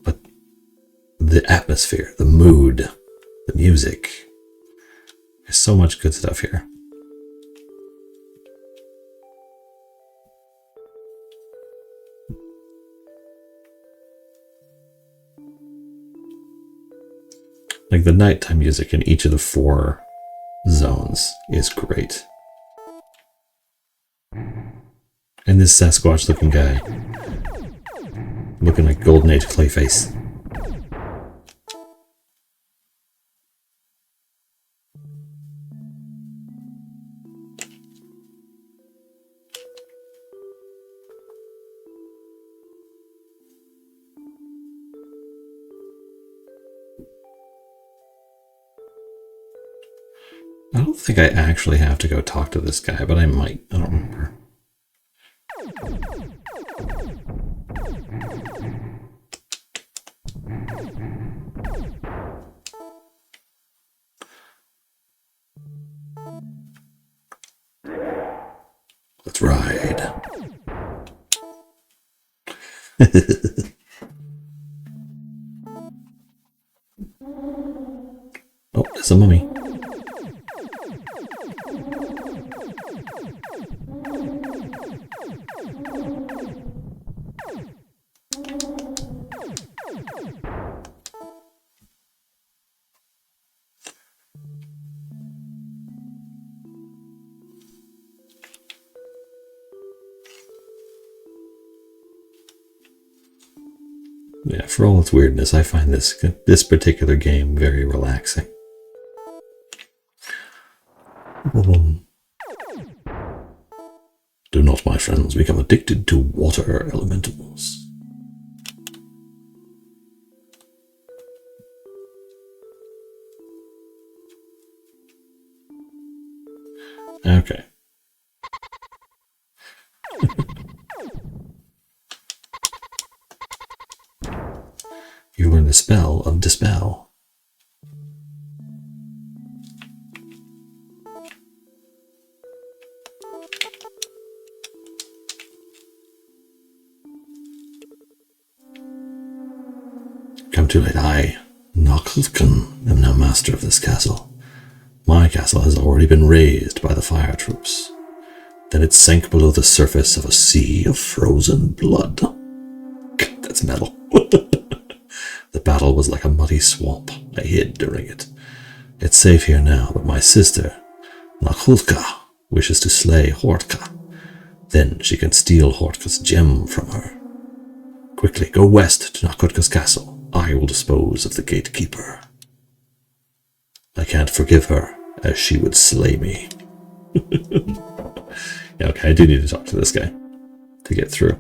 But the atmosphere, the mood, the music, there's so much good stuff here. Like, the nighttime music in each of the 4 zones is great. And this Sasquatch looking guy, looking like Golden Age Clayface. I don't think I actually have to go talk to this guy, but I might. I don't remember. Let's ride. Oh, there's a mummy. Yeah, for all its weirdness, I find this particular game very relaxing. Do not, my friends, become addicted to water elementals. Okay. You learn the spell of Dispel. Come too late. I, Naakhtkhen, am now master of this castle. My castle has already been razed by the fire troops. Then it sank below the surface of a sea of frozen blood. That's metal. The battle was like a muddy swamp. I hid during it. It's safe here now, but my sister, Hazhulkha, wishes to slay Hordkha. Then she can steal Hordkha's gem from her. Quickly, go west to Naakhtkha's castle. I will dispose of the gatekeeper. I can't forgive her, as she would slay me. Yeah, okay, I do need to talk to this guy to get through.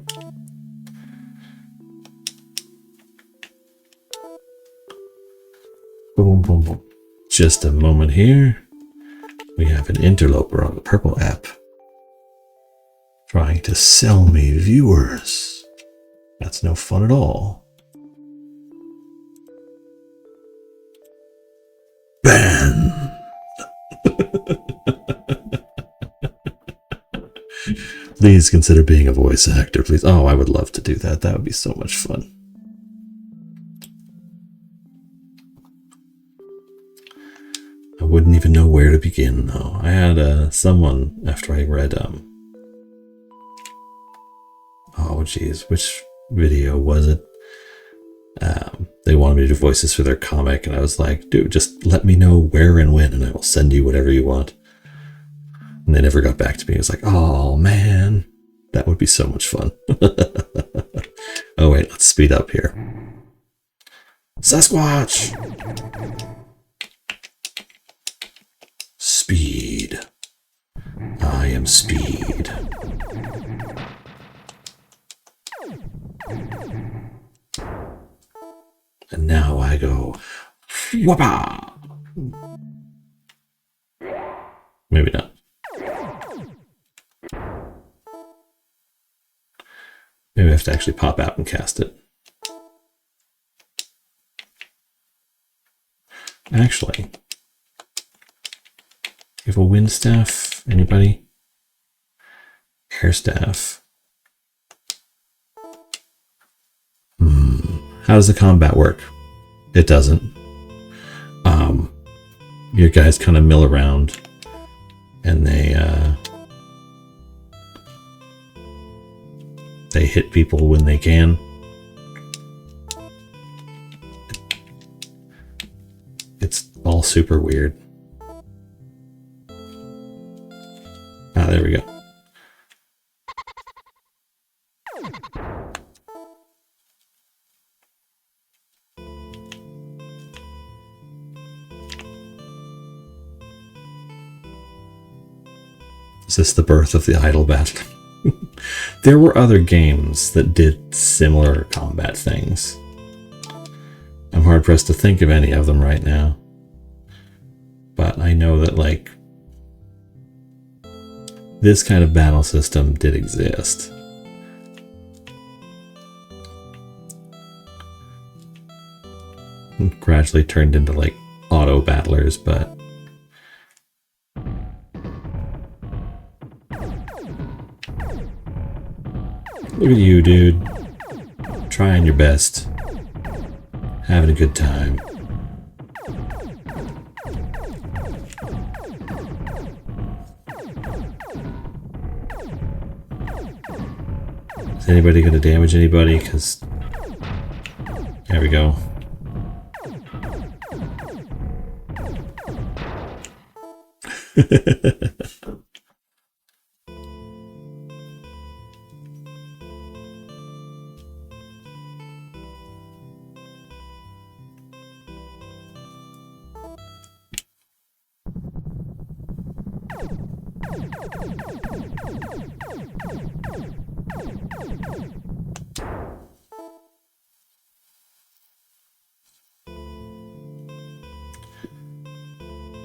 Boom, boom, boom. Just a moment here. We have an interloper on the purple app trying to sell me viewers. That's no fun at all. Ban! Please consider being a voice actor, please. Oh, I would love to do that. That would be so much fun. I wouldn't even know where to begin, though. I had someone, after I read oh geez, which video was it? They wanted me to do voices for their comic, and I was like, dude, just let me know where and when, and I will send you whatever you want. And they never got back to me. It was like, oh man, that would be so much fun. Oh wait, let's speed up here. Sasquatch! Speed. I am speed. And now I go, whoppa! Maybe not. Maybe I have to actually pop out and cast it. Actually, you have a wind staff? Anybody? Air staff. How does the combat work? It doesn't. Your guys kind of mill around, and they hit people when they can. It's all super weird. Ah, there we go. Is this the birth of the idle battle? There were other games that did similar combat things. I'm hard pressed to think of any of them right now. But I know that, like, this kind of battle system did exist. It gradually turned into, like, auto battlers, but look at you, dude. Trying your best. Having a good time. Is anybody going to damage anybody? Because there we go.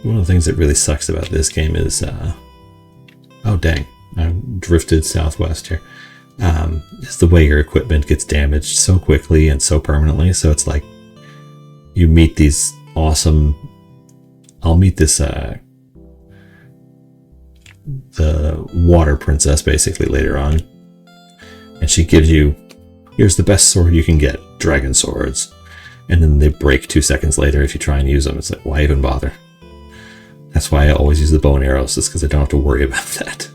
One of the things that really sucks about this game is, oh dang, I drifted southwest here, is the way your equipment gets damaged so quickly and so permanently. So it's like, you meet these awesome, I'll meet this, the water princess basically later on, and she gives you, here's the best sword you can get, dragon swords, and then they break 2 seconds later if you try and use them. It's like, why even bother? That's why I always use the bow and arrows, just because I don't have to worry about that.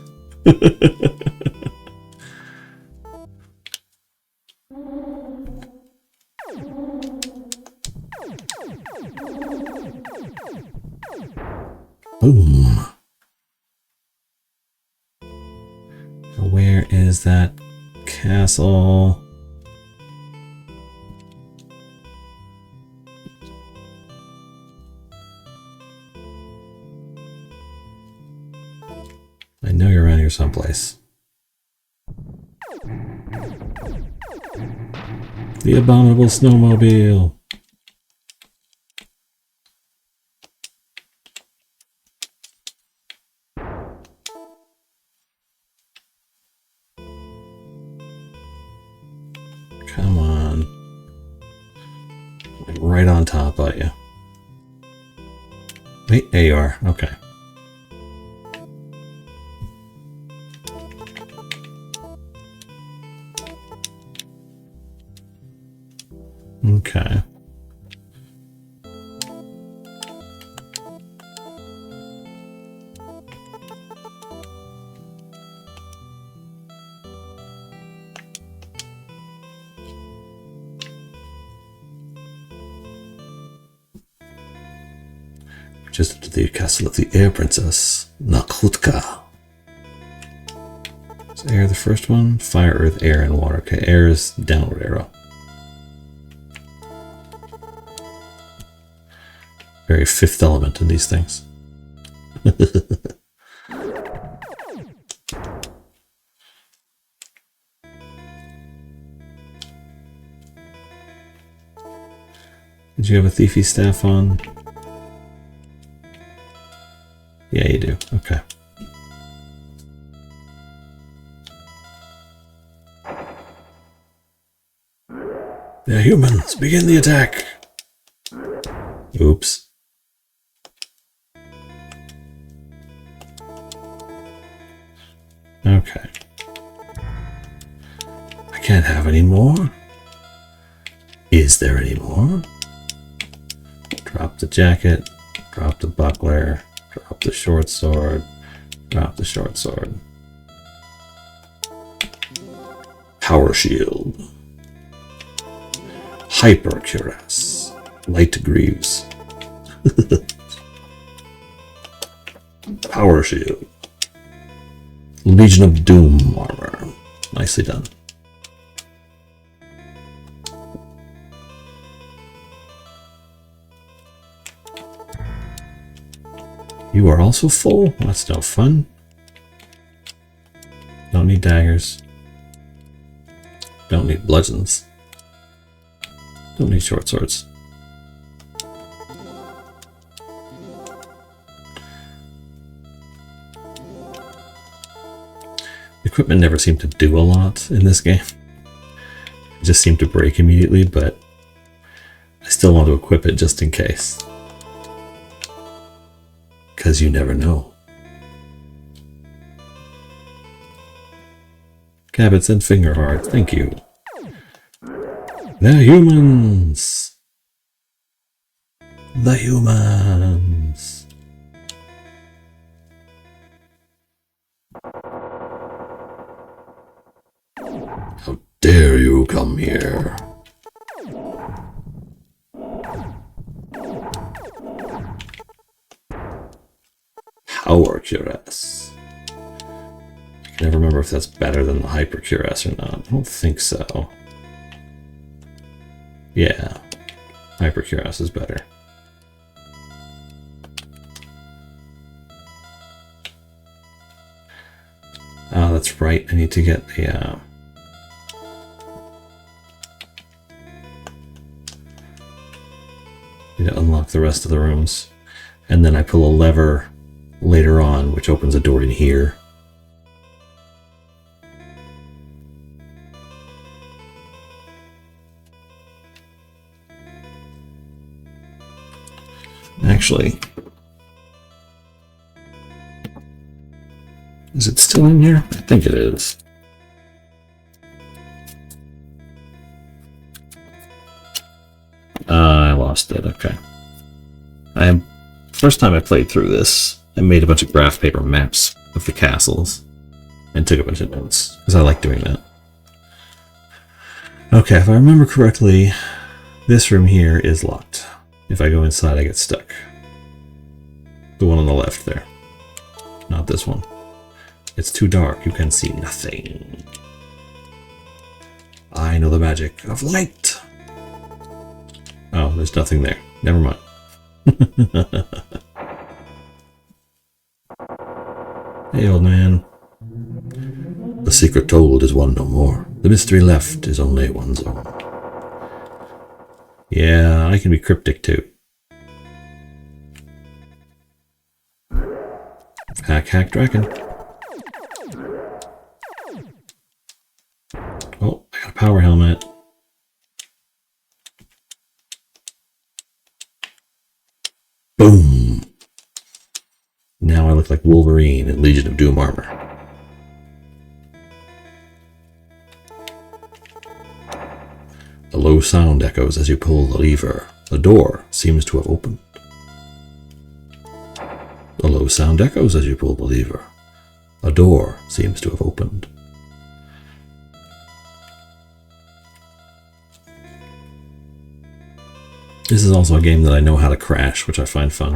Boom. Where is that castle? I know you're around here someplace. The abominable snowmobile. Come on. Like right on top of you. Wait, there you are. Okay. Okay. Just to the castle of the air princess, Naakhtkha. Is air the first one? Fire, earth, air, and water. Okay, air is downward arrow. Very fifth element in these things. Did you have a thiefy staff on? Yeah, you do. Okay. They're humans. Begin the attack. Oops. Okay. I can't have any more. Is there any more? Drop the jacket. Drop the buckler. Drop the short sword. Drop the short sword. Power shield. Hyper cuirass. Light greaves. Power shield. Legion of Doom armor. Nicely done. You are also full? That's no fun. Don't need daggers. Don't need bludgeons. Don't need short swords. Equipment never seemed to do a lot in this game. It just seemed to break immediately, but I still want to equip it just in case. Because you never know. Cabots and finger hearts, thank you. The humans! The humans! How dare you come here? Power cuirass. I can never remember if that's better than the hyper cuirass or not. I don't think so. Yeah, hyper cuirass is better. Oh, that's right. I need to get the need to unlock the rest of the rooms, and then I pull a lever later on, which opens a door in here. Actually, is it still in here? I think it is. I lost it. Okay. First time I played through this, I made a bunch of graph paper maps of the castles and took a bunch of notes because I like doing that. Okay, if I remember correctly, this room here is locked. If I go inside, I get stuck. The one on the left there. Not this one. It's too dark. You can see nothing. I know the magic of light. Oh, there's nothing there. Never mind. Hey, old man. The secret told is one no more. The mystery left is only one's own. Yeah, I can be cryptic too. Hack, Drakkhen. Oh, I got a power helmet. Boom! Now I look like Wolverine in Legion of Doom armor. A low sound echoes as you pull the lever. The door seems to have opened. A low sound echoes as you pull the lever. A door seems to have opened. This is also a game that I know how to crash, which I find fun.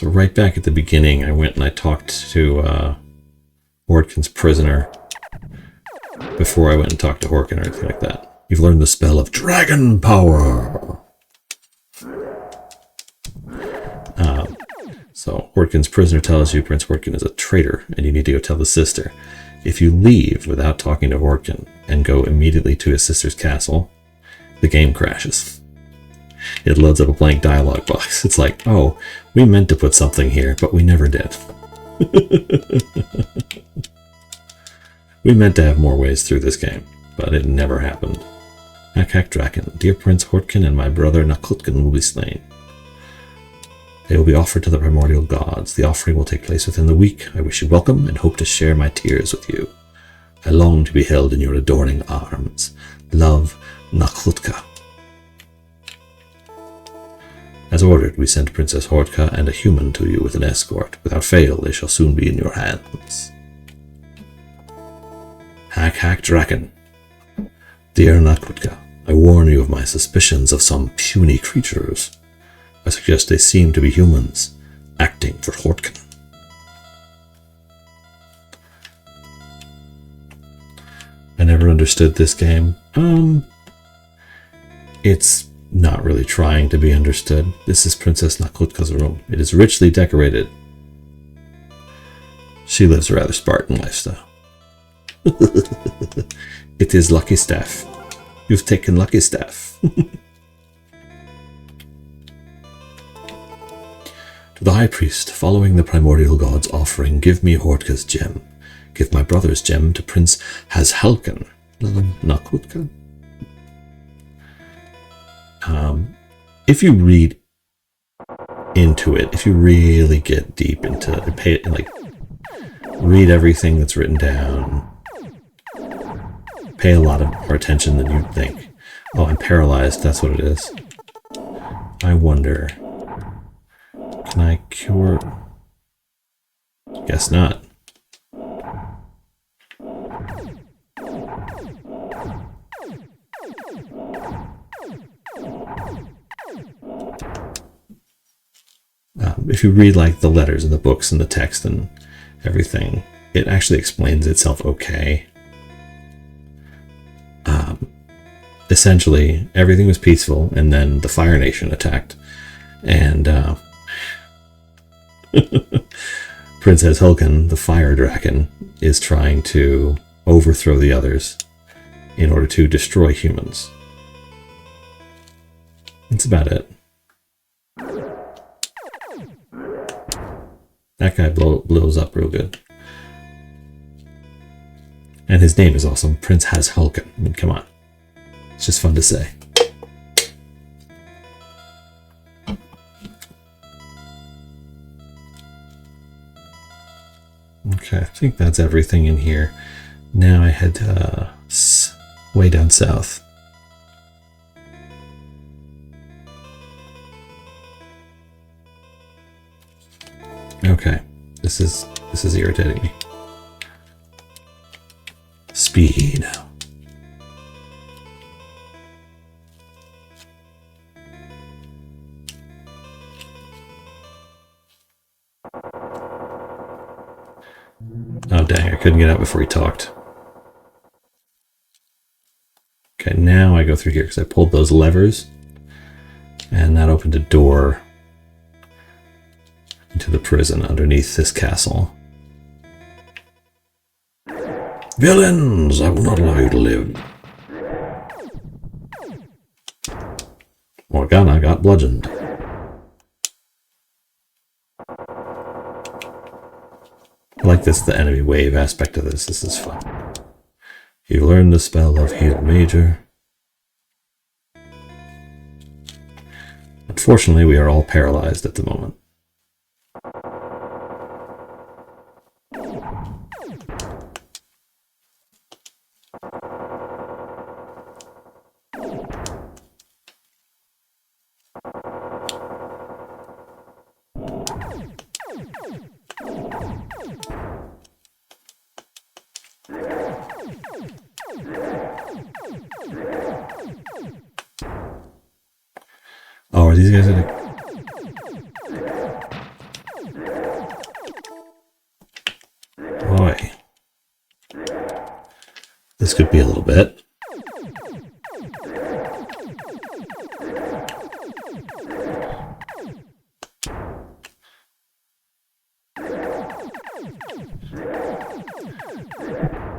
So right back at the beginning, I went and I talked to Hordkhen's prisoner before I went and talked to Hordkhen or anything like that. You've learned the spell of dragon power. So Hordkhen's prisoner tells you Prince Hordkhen is a traitor and you need to go tell the sister. If you leave without talking to Hordkhen and go immediately to his sister's castle, the game crashes. It loads up a blank dialogue box. It's like, oh, we meant to put something here, but we never did. We meant to have more ways through this game, but it never happened. Drakkhen, dear Prince Hordkhen and my brother Naakhtkhen will be slain. They will be offered to the primordial gods. The offering will take place within the week. I wish you welcome and hope to share my tears with you. I long to be held in your adoring arms. Love, Naakhtkha. As ordered, we sent Princess Hordkha and a human to you with an escort. Without fail, they shall soon be in your hands. Drakkhen. Dear Naakhtkha, I warn you of my suspicions of some puny creatures. I suggest they seem to be humans, acting for Hordkhen. I never understood this game. It's not really trying to be understood. This is Princess Naakhtkha's room. It is richly decorated. She lives a rather Spartan lifestyle. It is Lucky Staff. You've taken Lucky Staff. To the High Priest, following the primordial god's offering, give me Hordkha's gem. Give my brother's gem to Prince Hazhulkhen. Naakhtkhen. If you read into it, if you really get deep into it, like read everything that's written down, pay a lot of more attention than you'd think. Oh, I'm paralyzed. That's what it is. I wonder. Can I cure? Guess not. If you read like the letters and the books and the text and everything, it actually explains itself okay. Essentially, everything was peaceful, and then the Fire Nation attacked, and Prince Hazhulkhen, the Fire Drakkhen, is trying to overthrow the others in order to destroy humans. That's about it. That guy blows up real good. And his name is awesome, Prince Hazhulkhen. I mean, come on. It's just fun to say. Okay, I think that's everything in here. Now I head way down south. Okay, this is irritating me. Speed. Oh dang, I couldn't get out before he talked. Okay, now I go through here because I pulled those levers and that opened a door into the prison underneath this castle. Villains! I will not allow you to live. Morgana got bludgeoned. I like this, the enemy wave aspect of this. This is fun. You learned the spell of Heal Major. Unfortunately, we are all paralyzed at the moment. Oh, are these guys gonna... This could be a little bit.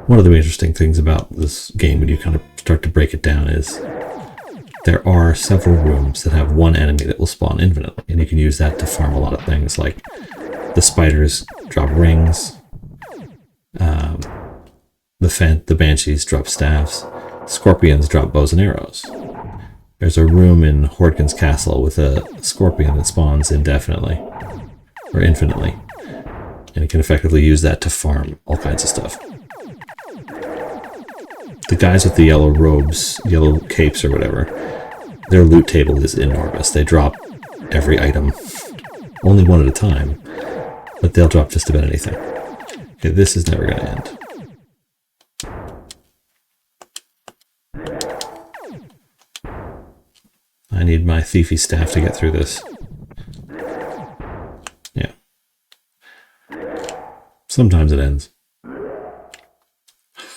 One of the interesting things about this game when you kind of start to break it down is there are several rooms that have one enemy that will spawn infinitely, and you can use that to farm a lot of things, like the spiders drop rings, the banshees drop staffs, scorpions drop bows and arrows. There's a room in Hordkhen's castle with a scorpion that spawns indefinitely, or infinitely, and you can effectively use that to farm all kinds of stuff. The guys with the yellow robes, yellow capes or whatever, their loot table is enormous. They drop every item, only one at a time, but they'll drop just about anything. Okay, this is never going to end. I need my thiefy staff to get through this. Yeah. Sometimes it ends.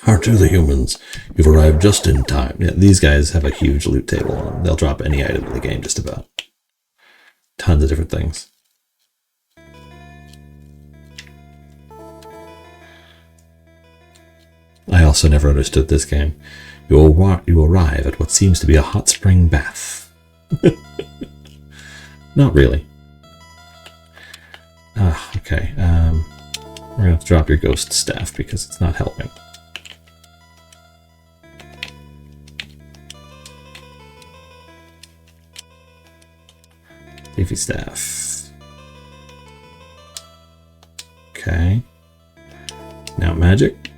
Aren't you the humans? You've arrived just in time. Yeah, these guys have a huge loot table on them. They'll drop any item in the game, just about. Tons of different things. I also never understood this game. You arrive at what seems to be a hot spring bath. Not really. Okay. We're going to have to drop your ghost staff because it's not helping. Leafy staff. Okay. Now magic.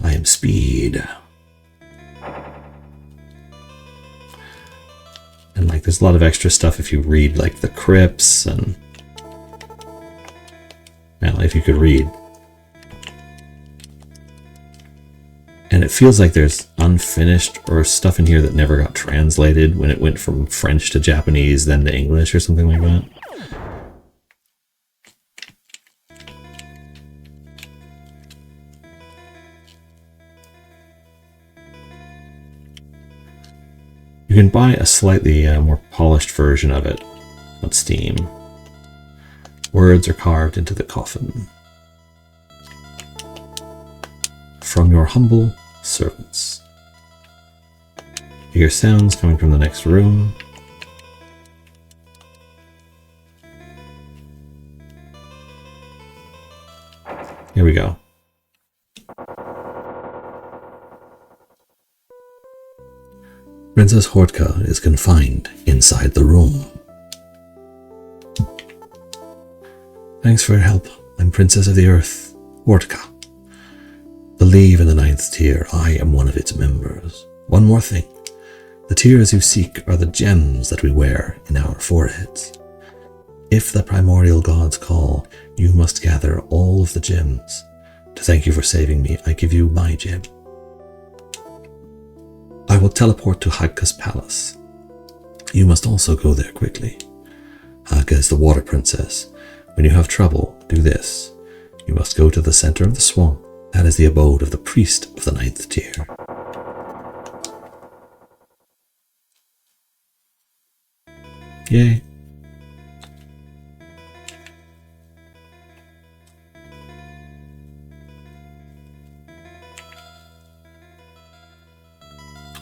I am speed. And like there's a lot of extra stuff if you read like the crypts and well, if you could read. And it feels like there's unfinished or stuff in here that never got translated when it went from French to Japanese, then to English or something like that. You can buy a slightly more polished version of it on Steam. Words are carved into the coffin. From your humble servants. You hear sounds coming from the next room. Here we go. Princess Hordkha is confined inside the room. Thanks for your help. I'm Princess of the Earth, Hordkha. Believe in the 9th tier. I am one of its members. One more thing. The tiers you seek are the gems that we wear in our foreheads. If the primordial gods call, you must gather all of the gems. To thank you for saving me, I give you my gem. I will teleport to Haaggkha's palace. You must also go there quickly. Haaggkha is the water princess. When you have trouble, do this. You must go to the center of the swamp. That is the abode of the priest of the 9th tier. Yay.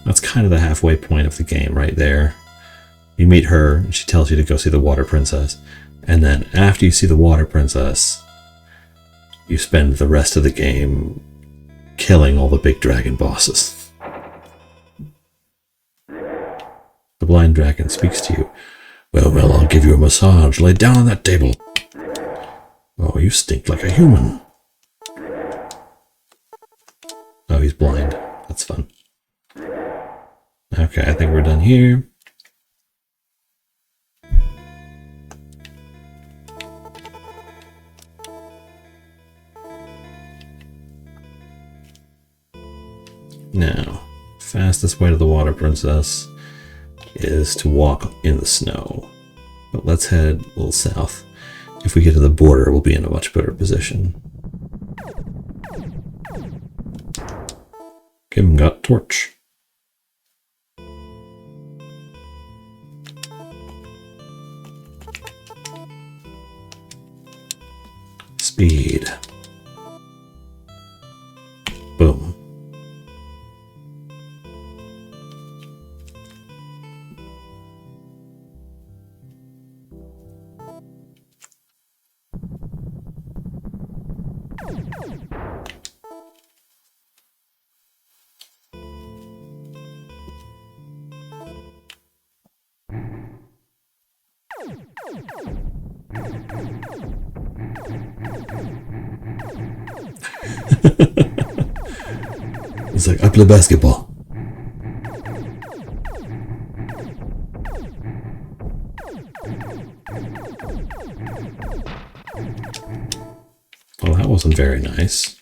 That's kind of the halfway point of the game right there. You meet her, and she tells you to go see the water princess. And then after you see the water princess, you spend the rest of the game killing all the big dragon bosses. The blind dragon speaks to you. Well, I'll give you a massage. Lay down on that table. Oh, you stink like a human. Oh, he's blind. That's fun. Okay, I think we're done here. Now, fastest way to the water princess is to walk in the snow. But let's head a little south. If we get to the border, we'll be in a much better position. Kim got torch. Speed. Boom. It's like, I play basketball. Well, that wasn't very nice.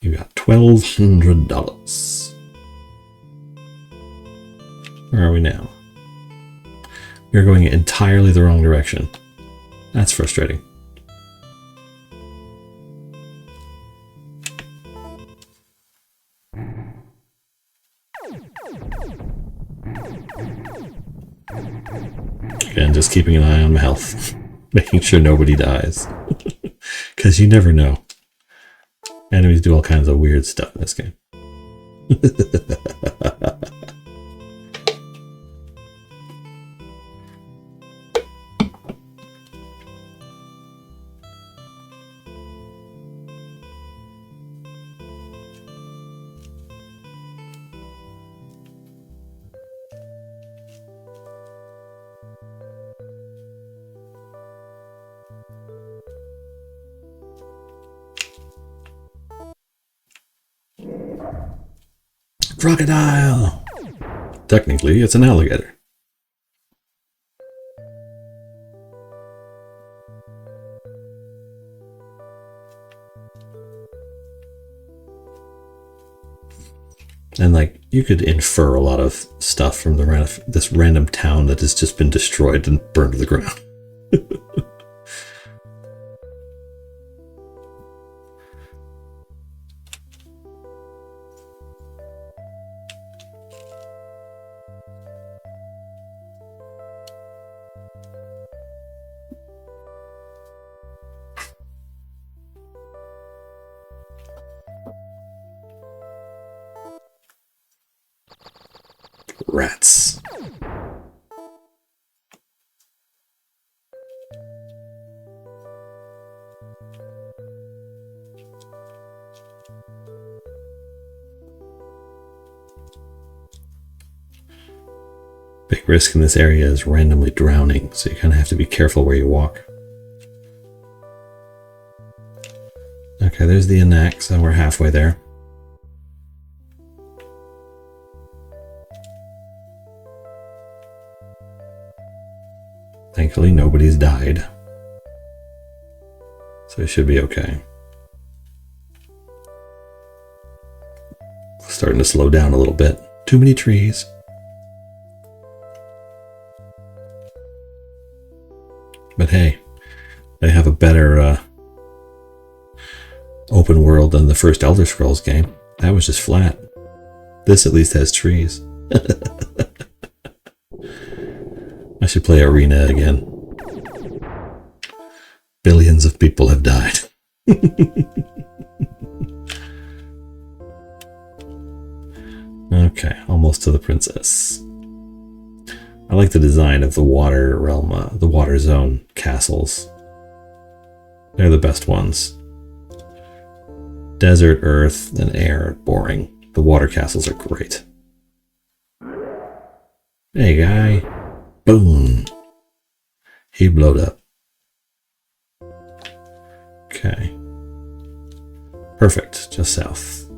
You got $1,200. Where are we now? We're going entirely the wrong direction. That's frustrating. Again, just keeping an eye on my health. Making sure nobody dies. Because you never know. Enemies do all kinds of weird stuff in this game. Crocodile! Technically, it's an alligator. And like, you could infer a lot of stuff from this random town that has just been destroyed and burned to the ground. Rats. Big risk in this area is randomly drowning, so you kind of have to be careful where you walk. Okay, there's the Anak, so we're halfway there. Thankfully, nobody's died. So it should be okay. Starting to slow down a little bit. Too many trees. But hey, they have a better open world than the first Elder Scrolls game. That was just flat. This at least has trees. I should play Arena again. Billions of people have died. Okay, almost to the princess. I like the design of the water realm, the water zone castles. They're the best ones. Desert, earth, and air, boring. The water castles are great. Hey, guy. Boom. He blowed up. Okay. Perfect. Just south.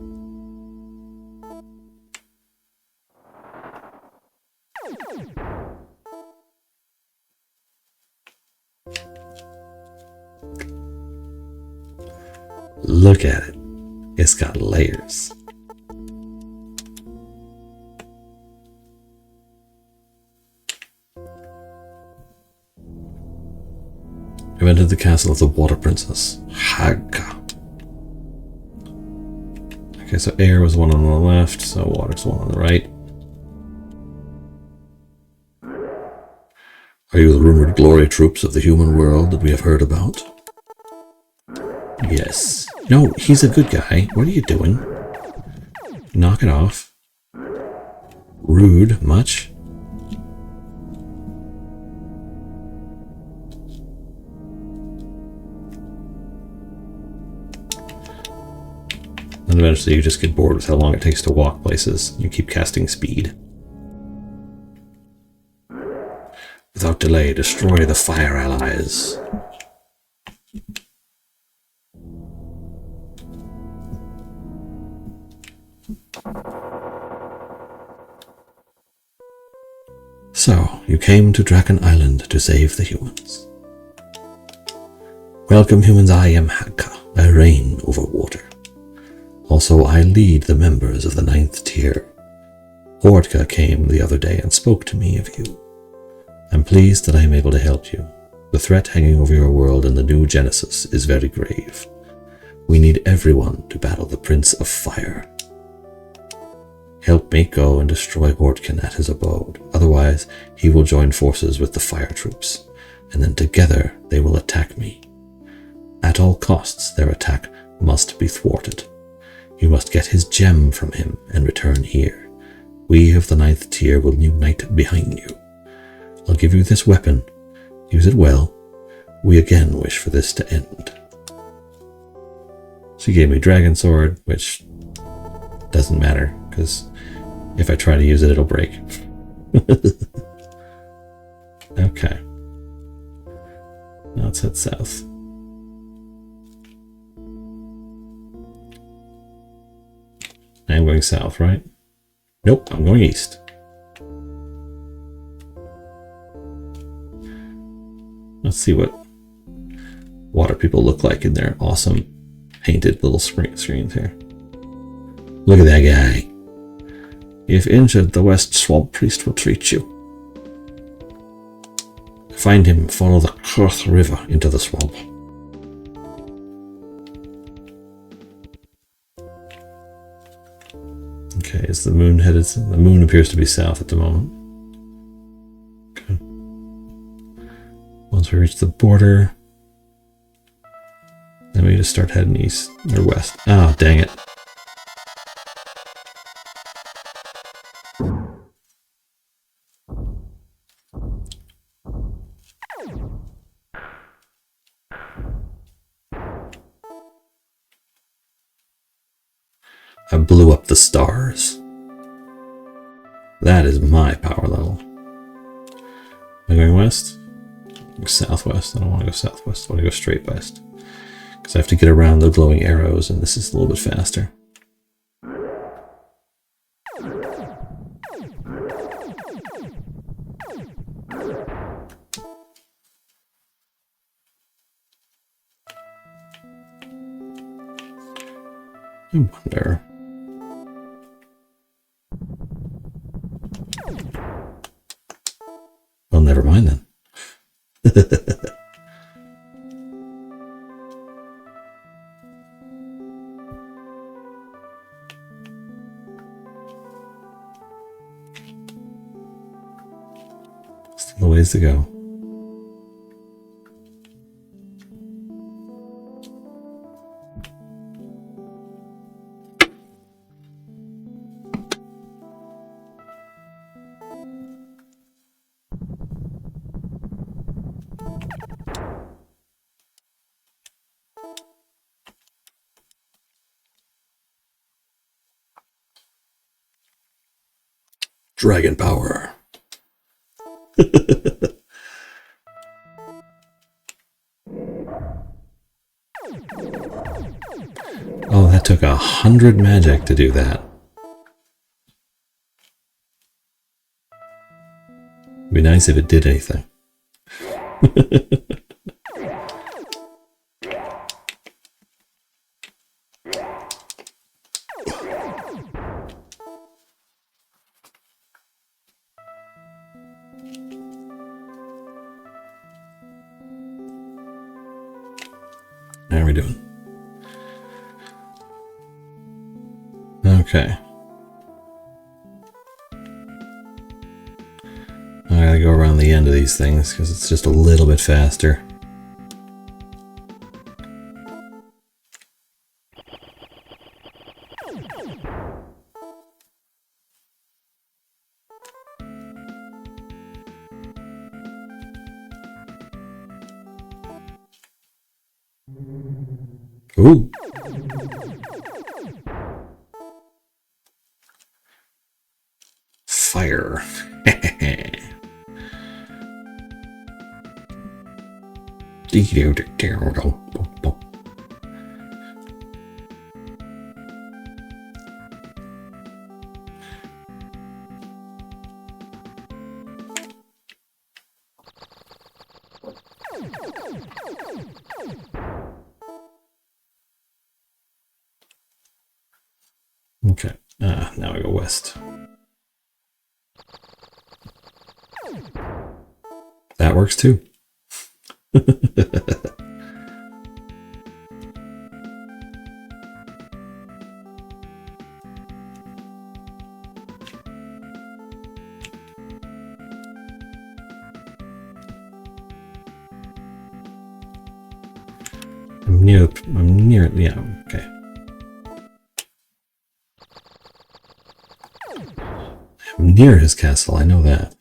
Look at it. It's got layers. I've entered the castle of the Water Princess, Haaggkha. Okay, so air was one on the left, so water's one on the right. Are you the rumored glory troops of the human world that we have heard about? Yes. No, he's a good guy. What are you doing? Knock it off. Rude, much? And eventually you just get bored with how long it takes to walk places. You keep casting speed. Without delay, destroy the fire allies. So, you came to Drakkhen Island to save the humans. Welcome, humans. I am Haaggkha. I reign over water. Also, I lead the members of the 9th tier. Hordkha came the other day and spoke to me of you. I'm pleased that I am able to help you. The threat hanging over your world in the new Genesis is very grave. We need everyone to battle the Prince of Fire. Help me go and destroy Hordkhen at his abode. Otherwise, he will join forces with the fire troops, and then together they will attack me. At all costs, their attack must be thwarted. You must get his gem from him and return here. We of the 9th tier will unite behind you. I'll give you this weapon. Use it well. We again wish for this to end. She gave me Dragon Sword, which doesn't matter, because if I try to use it, it'll break. Okay. Now let's head south. I'm going south, right? Nope, I'm going east. Let's see what water people look like in their awesome painted little screens here. Look at that guy. If injured, the West Swamp Priest will treat you. Find him, follow the Kurth River into the swamp. Okay, is the moon headed? The moon appears to be south at the moment. Okay. Once we reach the border, then we just start heading east or west. Oh, dang it. I blew up the stars. That is my power level. Am I going west? Southwest. I don't want to go southwest. I want to go straight west. Because I have to get around the glowing arrows, and this is a little bit faster. I wonder. Well, never mind then. Still a ways to go. Dragon power. Oh, that took 100 magic to do that. It'd be nice if it did anything. are we doing? Okay. I gotta go around the end of these things because it's just a little bit faster. Ooh. Fire. Okay, now we go west. That works too. I'm near, yeah, okay. I'm near his castle, I know that.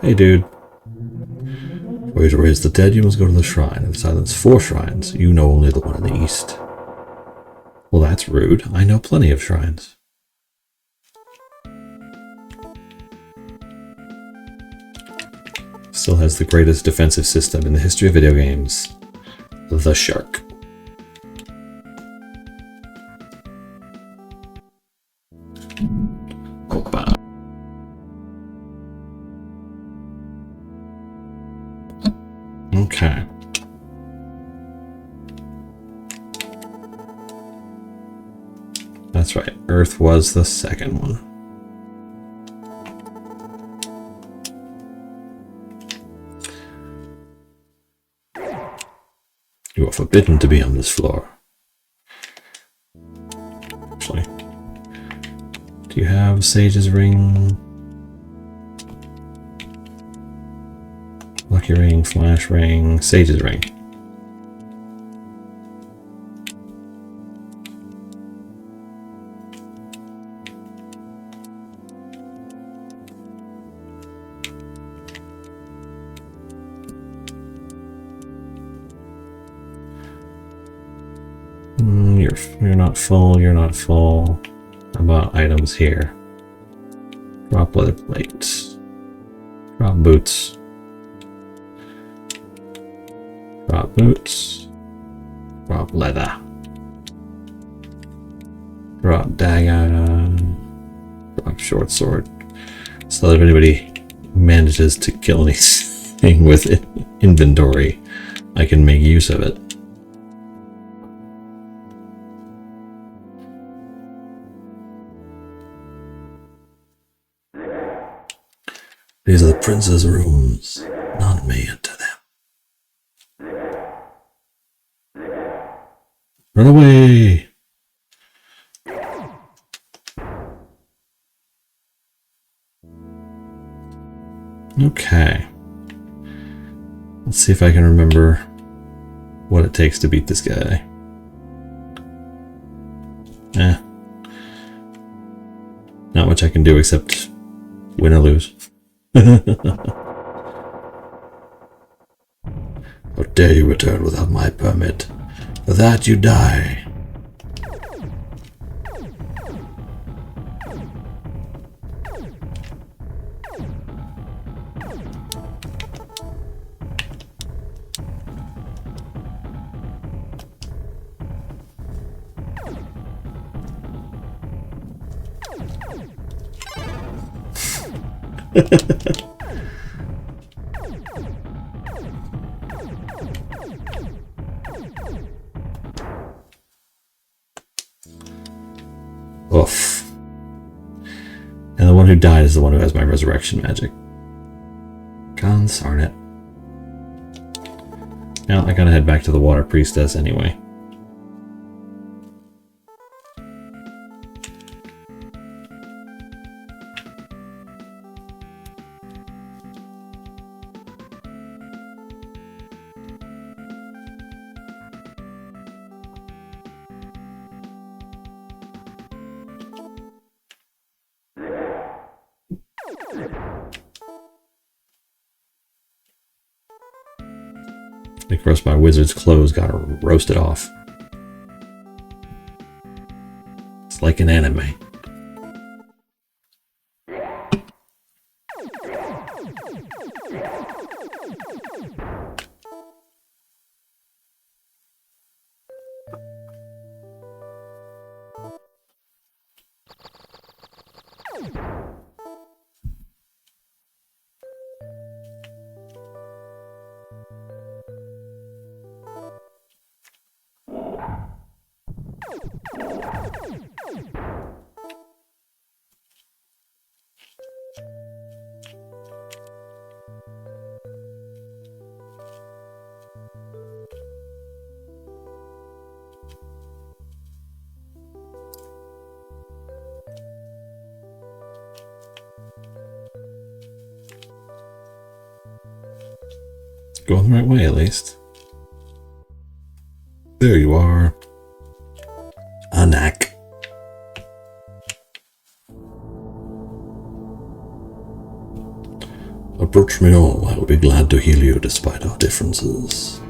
Hey dude. For you to raise the dead, you must go to the shrine and silence 4 shrines. You know only the one in the east. Well, that's rude. I know plenty of shrines. Still has the greatest defensive system in the history of video games. The shark. Opa. Okay. That's right. Earth was the second one. You are forbidden to be on this floor. Actually, do you have Sage's Ring? Lucky Ring, Flash Ring, Sage's Ring. You're not full, you're not full. How about items here? Drop leather plates. Drop boots. Drop boots. Drop leather. Drop dagger. Drop short sword. So that if anybody manages to kill anything with inventory, I can make use of it. These are the prince's rooms. None may enter them. Run away! Okay. Let's see if I can remember what it takes to beat this guy. Not much I can do except win or lose. How dare you return without my permit? For that you die. Oof. And the one who died is the one who has my resurrection magic. Consarn it. Now I gotta head back to the water priestess anyway. Of course, my wizard's clothes got roasted off. It's like an anime. Going the right way, at least. There you are. Anak. Approach me all. I will be glad to heal you despite our differences.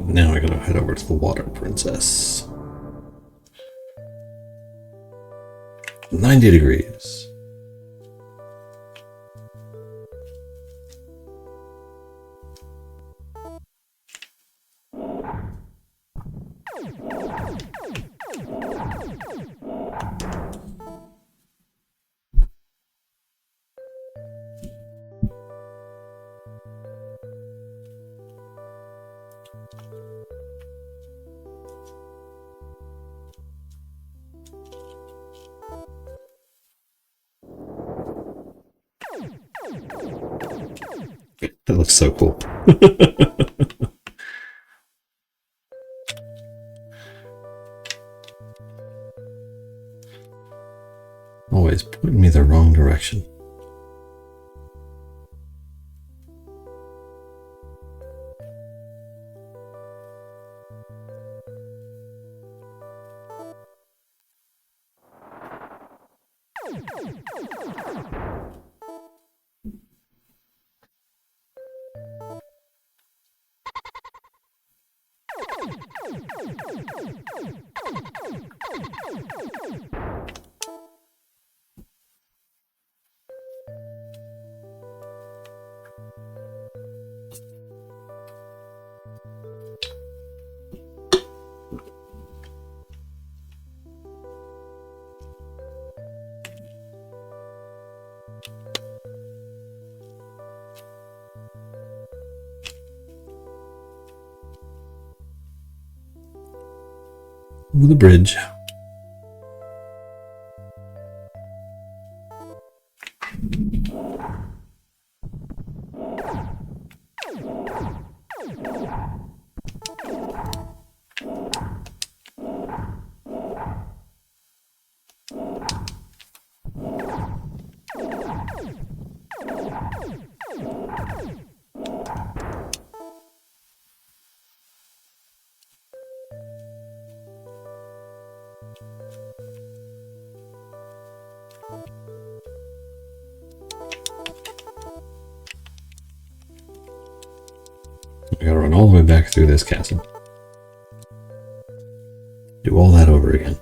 Now I gotta head over to the water princess. 90 degrees. That looks so cool. Always pointing me the wrong direction. Over the bridge. I gotta run all the way back through this castle. Do all that over again.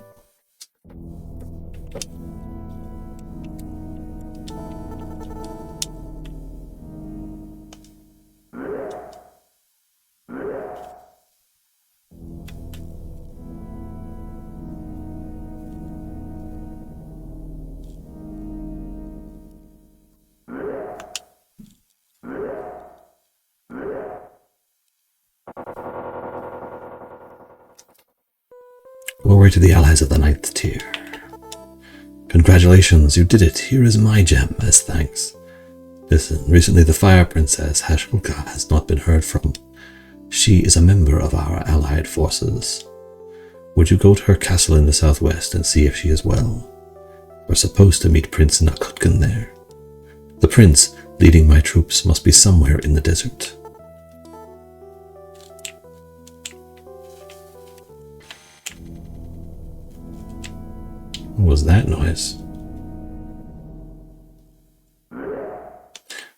Glory to the allies of the 9th tier. Congratulations, you did it. Here is my gem as thanks. Listen, recently the Fire Princess Hazhulkha has not been heard from. She is a member of our allied forces. Would you go to her castle in the southwest and see if she is well? We're supposed to meet Prince Naakhtkhen there. The prince leading my troops must be somewhere in the desert. What was that noise?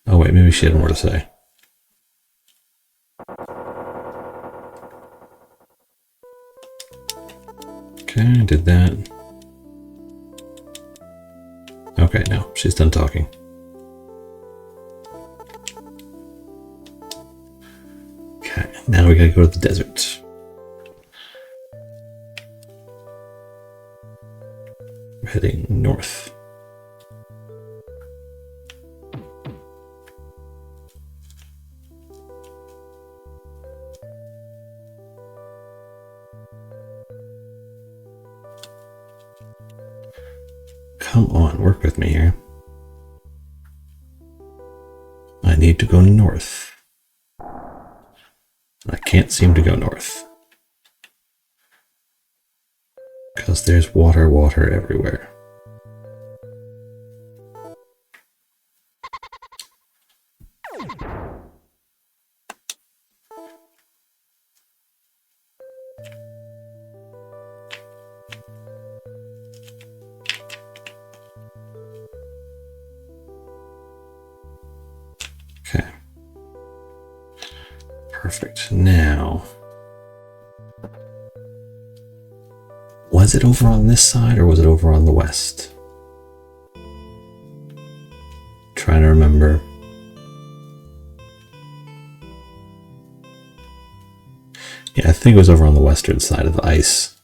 Oh wait, maybe she had more to say. Okay, did that. Okay, no, she's done talking. Okay, now we gotta go to the desert. We're heading north. Come on, work with me here. I need to go north. I can't seem to go north. Because there's water everywhere. Okay. Perfect. Now, was it over on this side or was it over on the west? Trying to remember. Yeah, I think it was over on the western side of the ice.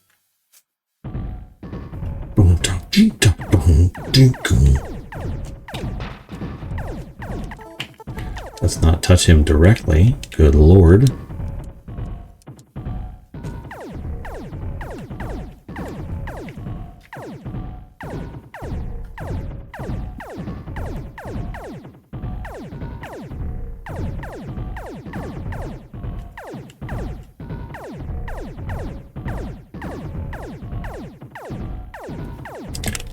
Let's not touch him directly. Good lord.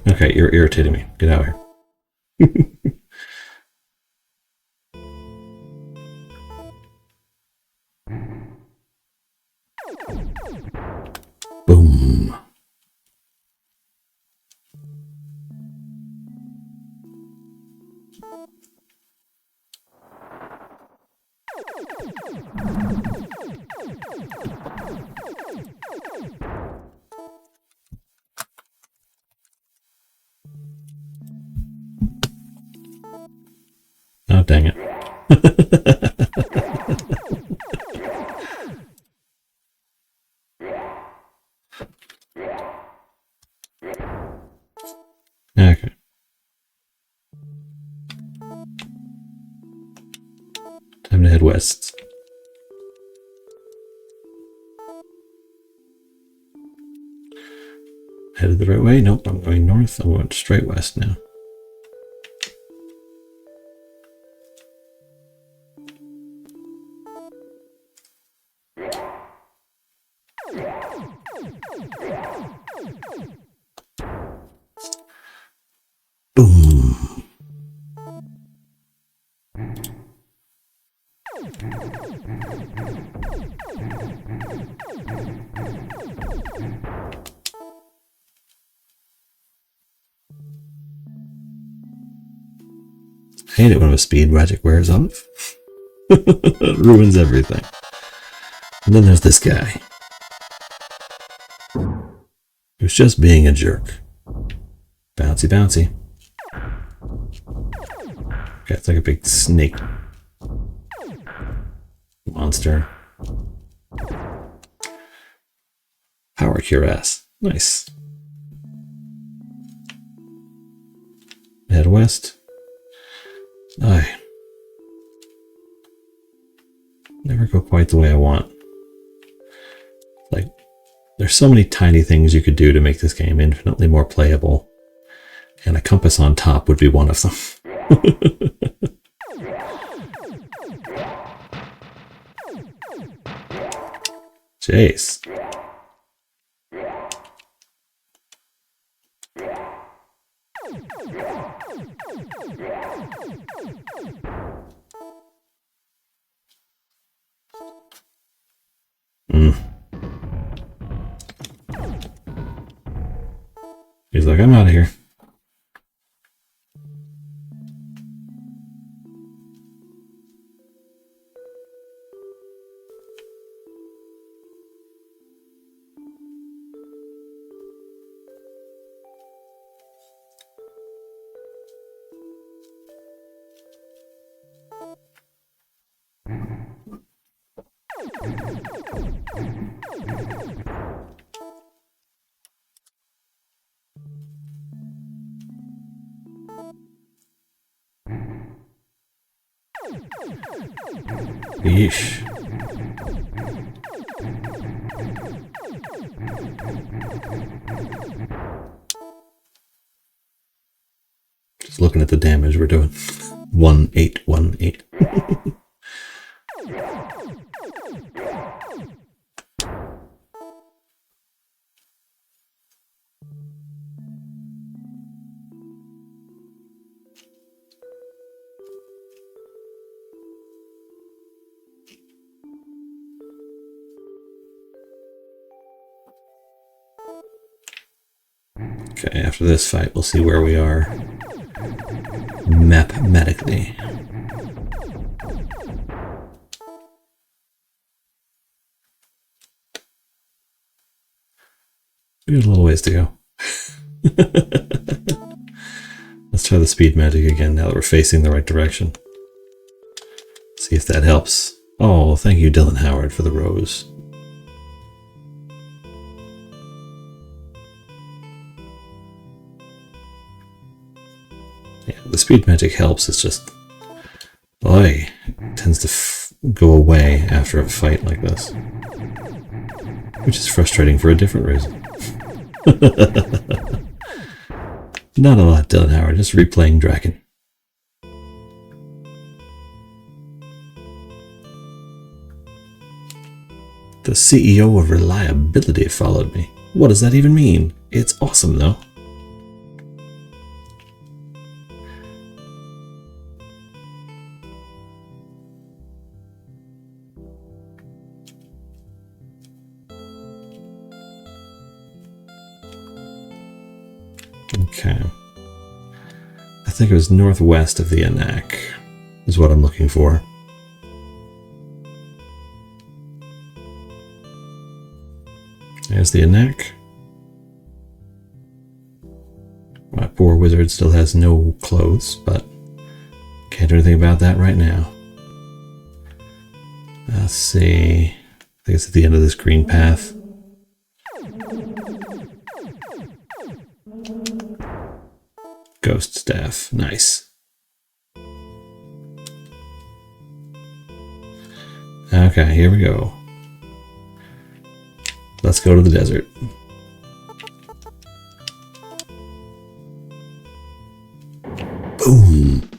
Okay, you're irritating me. Get out of here. Boom. Oh, dang it. Okay. Time to head west. Headed the right way? Nope, I'm going north. I'm going straight west now. Boom. I hate it when a speed magic wears off. It ruins everything. And then there's this guy, who's just being a jerk. Bouncy, bouncy. Okay, it's like a big snake monster. Power cure ass. Nice. Head west. I never go quite the way I want. Like There's so many tiny things you could do to make this game infinitely more playable, and a compass on top would be one of them. Jeez. He's like, I'm out of here. Yeesh. Just looking at the damage we're doing. 1818. Okay, after this fight, we'll see where we are mathematically. We got a little ways to go. Let's try the speed magic again now that we're facing the right direction. See if that helps. Oh, thank you, Dylan Howard, for the rose. Yeah, the speed magic helps. It's just, boy, it tends to go away after a fight like this, which is frustrating for a different reason. Not a lot, Dylan Howard. Just replaying Drakkhen. The CEO of Reliability followed me. What does that even mean? It's awesome, though. Okay. I think it was northwest of the Anak, is what I'm looking for. There's the Anak. My poor wizard still has no clothes, but can't do anything about that right now. Let's see. I think it's at the end of this green path. Ghost staff. Nice. Okay, here we go. Let's go to the desert. Boom.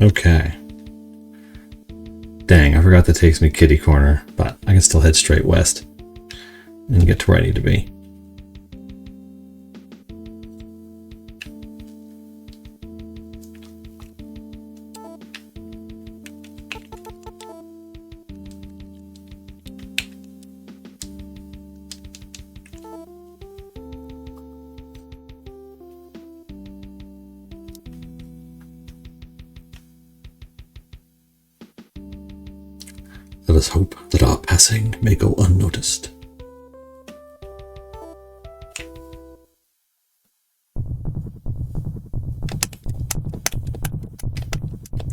Okay. Dang, I forgot that takes me kitty corner, but I can still head straight west and get to where I need to be. Let us hope that our passing may go unnoticed.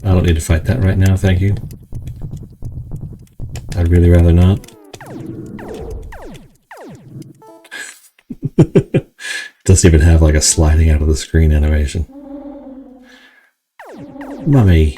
I don't need to fight that right now, thank you. I'd really rather not. Doesn't even have like a sliding out of the screen animation. Mummy.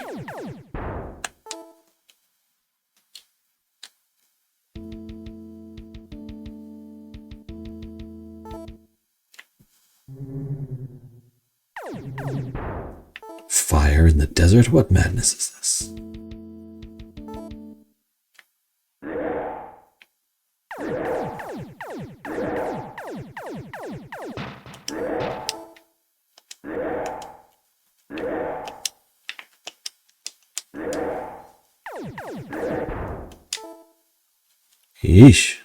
Fire in the desert? What madness is this? Yeesh.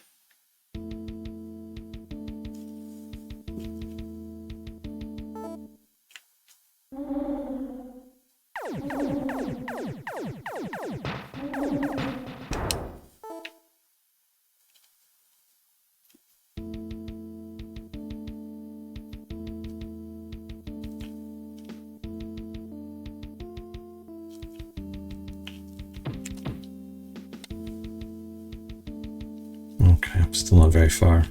Okay, I'm still not very far.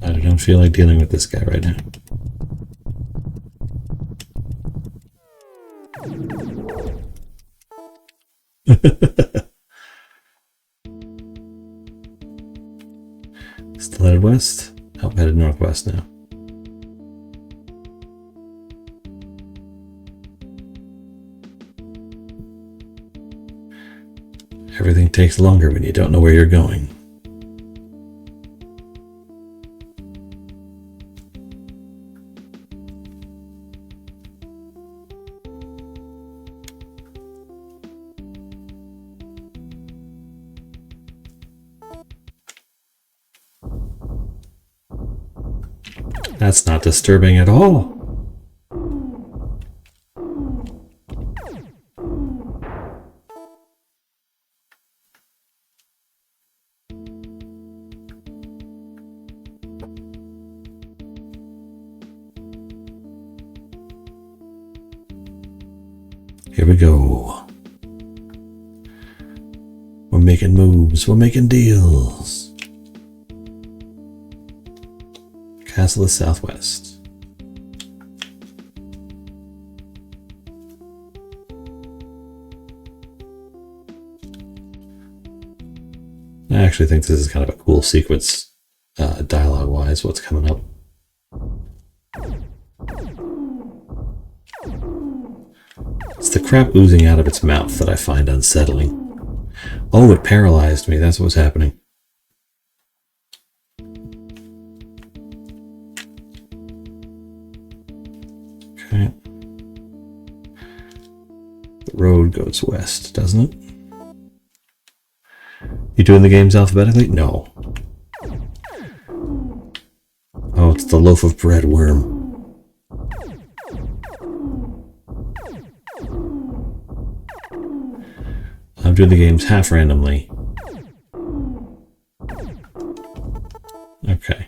I don't feel like dealing with this guy right now. Still headed west? Oh, headed northwest now. Everything takes longer when you don't know where you're going. That's not disturbing at all. Here we go. We're making moves. We're making deals. Castle is southwest. I actually think this is kind of a cool sequence, dialogue-wise, what's coming up. It's the crap oozing out of its mouth that I find unsettling. Oh, it paralyzed me. That's what's happening. Okay. The road goes west, doesn't it? You doing the games alphabetically? No. Oh, it's the loaf of bread worm. I'm doing the games half randomly. Okay.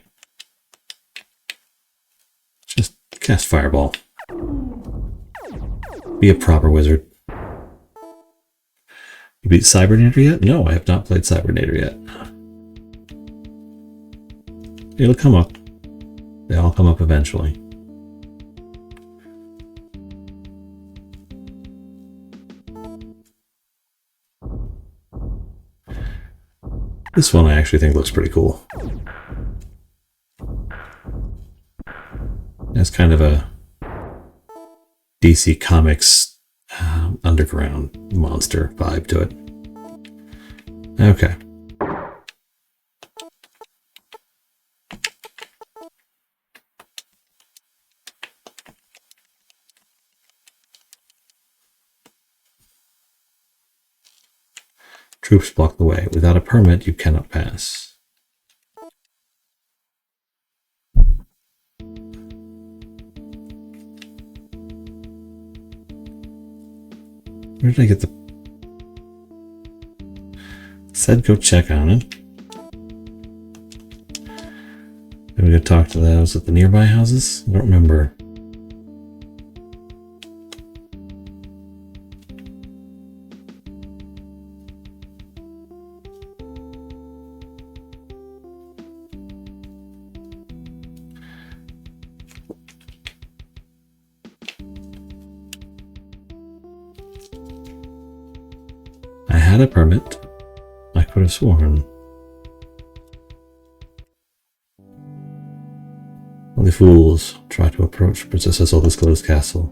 Just cast Fireball. Be a proper wizard. You beat Cybernator yet? No, I have not played Cybernator yet. It'll come up. They all come up eventually. This one I actually think looks pretty cool. It's kind of a DC Comics underground monster vibe to it. Okay. Troops block the way. Without a permit, you cannot pass. Where did I get the... Said go check on it. Maybe we could talk to those at the nearby houses? I don't remember. I had a permit. I could have sworn. Only fools try to approach Princess Hazhulka's closed castle.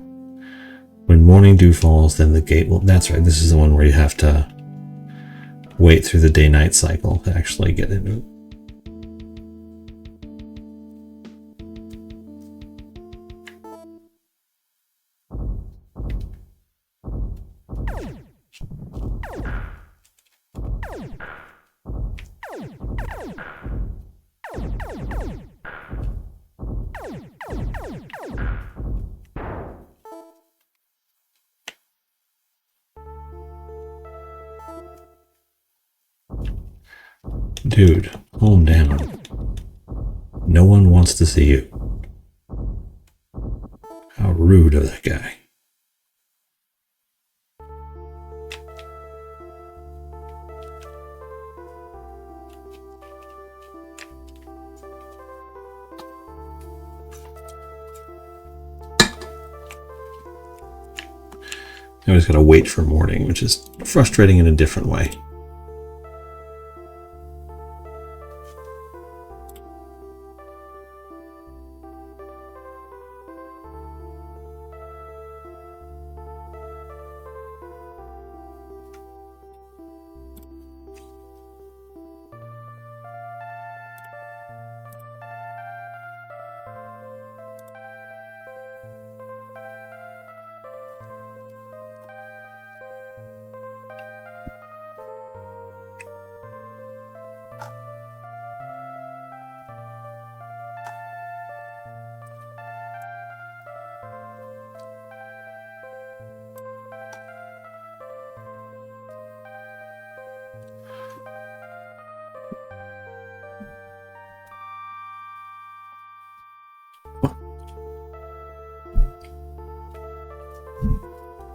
When morning dew falls, then the gate will... That's right, this is the one where you have to wait through the day-night cycle to actually get into it. Dude, calm down. No one wants to see you. How rude of that guy. I always gotta wait for morning, which is frustrating in a different way.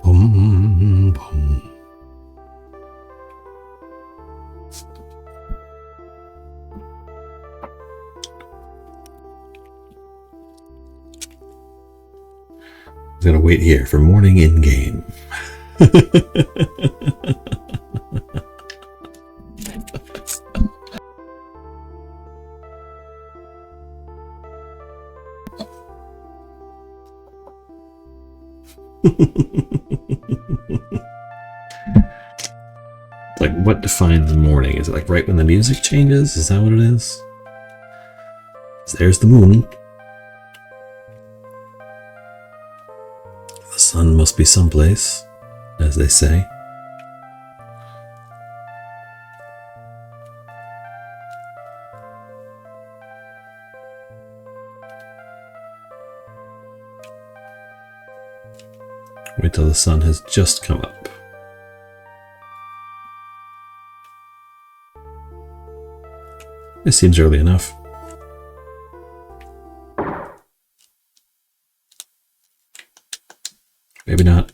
Boom, boom. I'm gonna wait here for morning in game. Like, what defines the morning? Is it like right when the music changes? Is that what it is? There's the moon. The sun must be someplace, as they say. Wait till the sun has just come up. This seems early enough. Maybe not.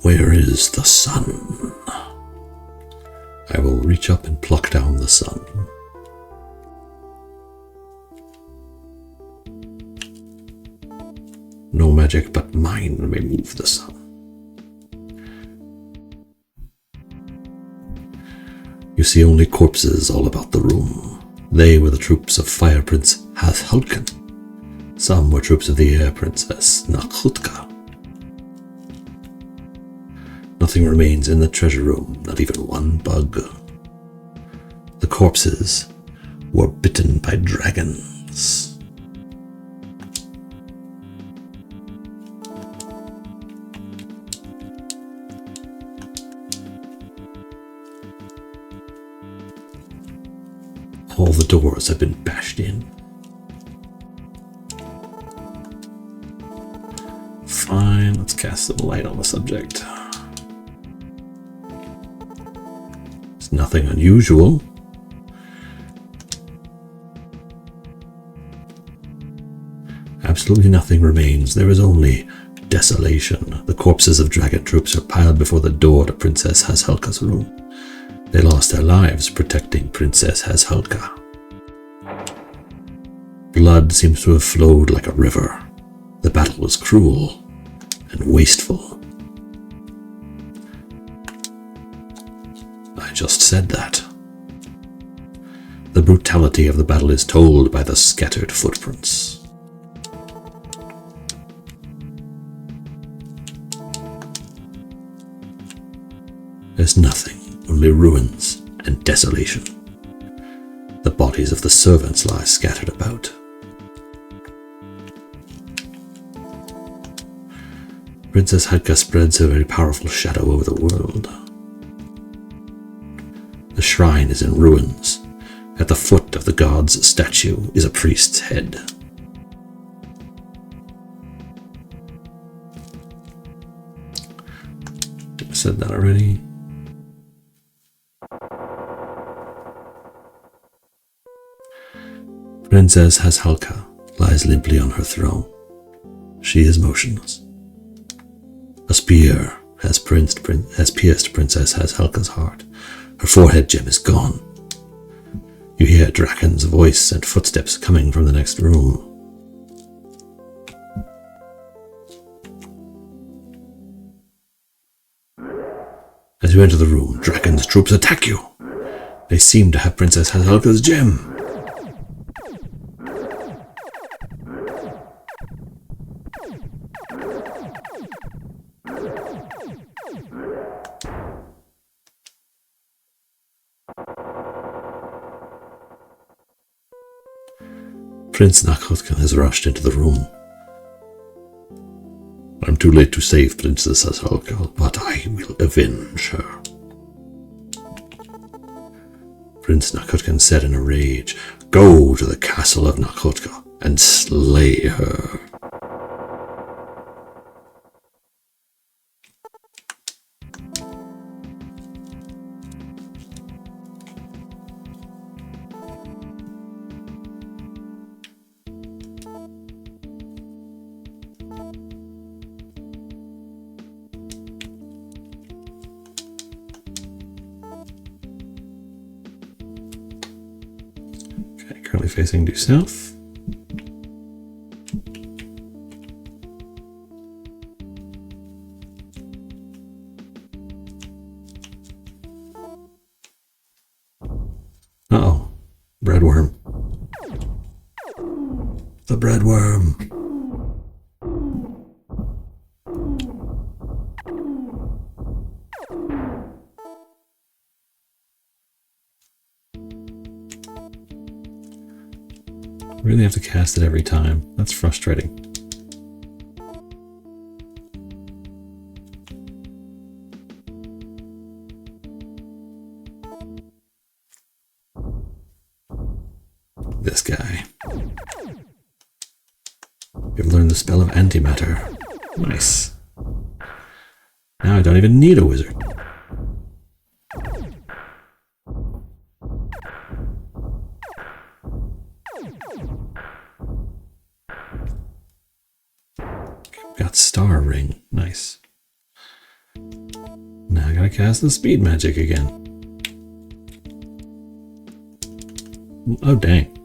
Where is the sun? I will reach up and pluck down the sun. No magic but mine may move the sun. You see only corpses all about the room. They were the troops of Fire Prince Hazhulkhen. Some were troops of the Air Princess Naakhtkha. Nothing remains in the treasure room, not even one bug. The corpses were bitten by dragons. doors have been bashed in. Fine, let's cast some light on the subject. It's nothing unusual. Absolutely nothing remains. There is only desolation. The corpses of dragon troops are piled before the door to Princess Hazhulkha's room. They lost their lives protecting Princess Hazhulkha. Blood seems to have flowed like a river. The battle was cruel and wasteful. I just said that. The brutality of the battle is told by the scattered footprints. There's nothing, only ruins and desolation. The bodies of the servants lie scattered about. Princess Haaggkha spreads her very powerful shadow over the world. The shrine is in ruins. At the foot of the god's statue is a priest's head. I said that already. Princess Hazhulkha lies limply on her throne. She is motionless. A spear has pierced Princess Hazhulkha's heart. Her forehead gem is gone. You hear Drakkhen's voice and footsteps coming from the next room. As you enter the room, Drakkhen's troops attack you. They seem to have Princess Hazhulkha's gem. Prince Naakhtkhen has rushed into the room. I'm too late to save Princess Hazhulkha, but I will avenge her. Prince Naakhtkhen said in a rage, "Go to the castle of Naakhtkha and slay her." Currently facing due south. Uh-oh. Breadworm. The breadworm. Really have to cast it every time. That's frustrating. This guy. You've learned the spell of antimatter. Nice. Now I don't even need a wizard. Got Star Ring. Nice. Now I gotta cast the speed magic again. Oh, dang.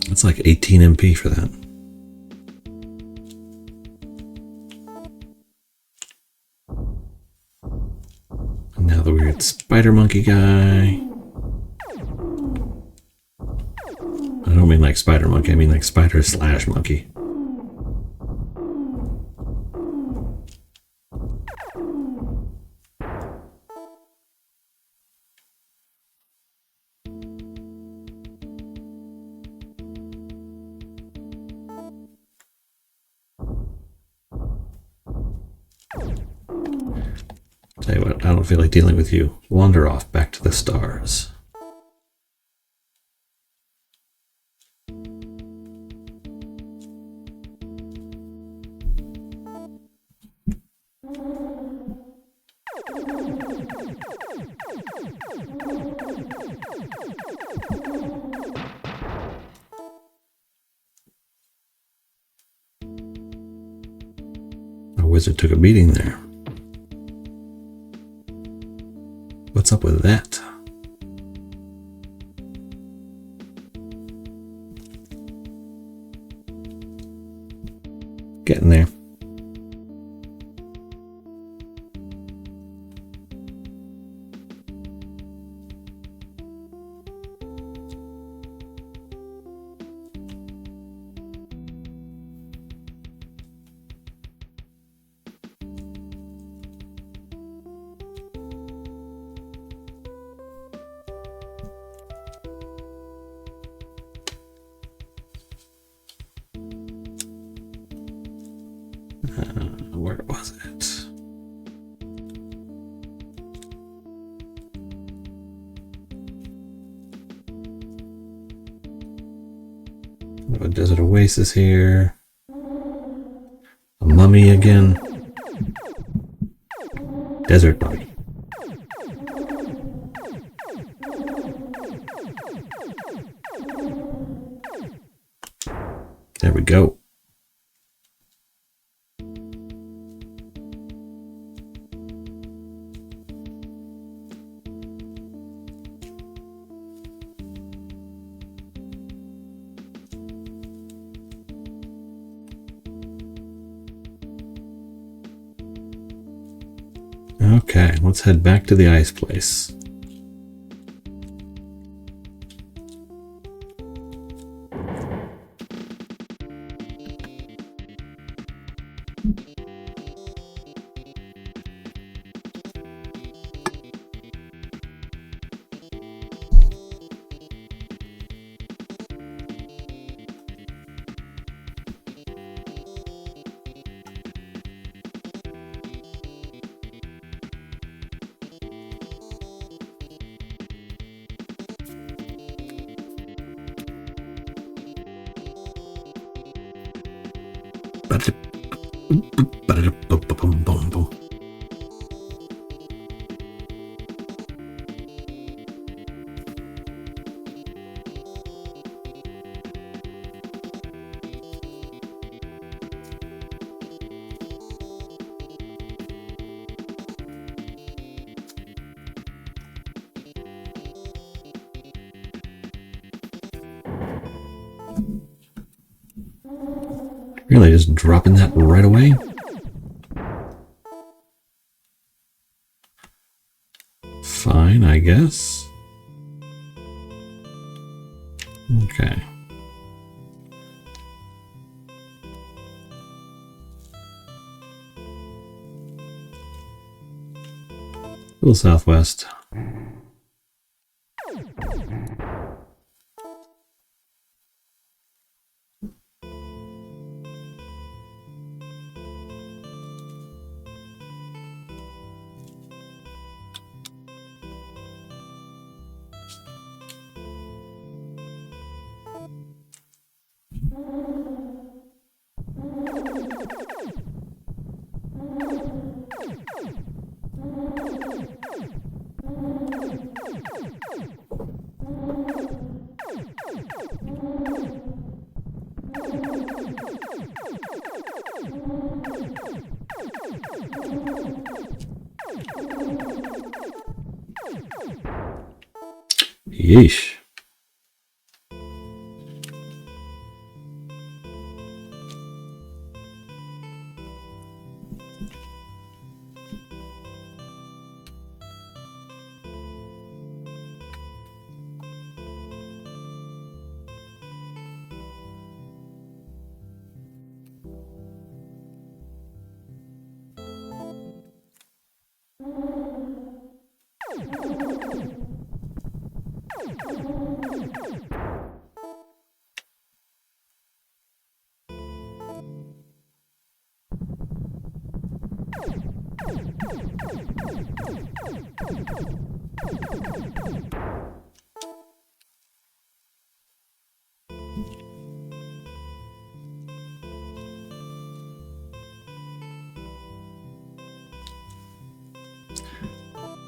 That's like 18 MP for that. And now the weird spider monkey guy. I don't mean like spider monkey, I mean like spider slash monkey. Tell you what, I don't feel like dealing with you. Wander off back to the stars. Our wizard took a beating there. What's up with that? Getting there. Where was it? A desert oasis here. A mummy again. Desert mummy. There we go. Okay, let's head back to the ice place. Really, just dropping that right away? Fine, I guess. Okay. A little southwest. Yeesh.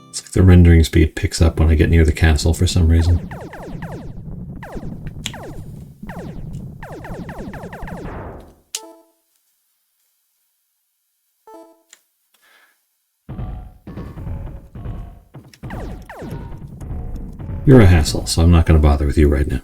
It's like the rendering speed picks up when I get near the castle for some reason. You're a hassle, so I'm not going to bother with you right now.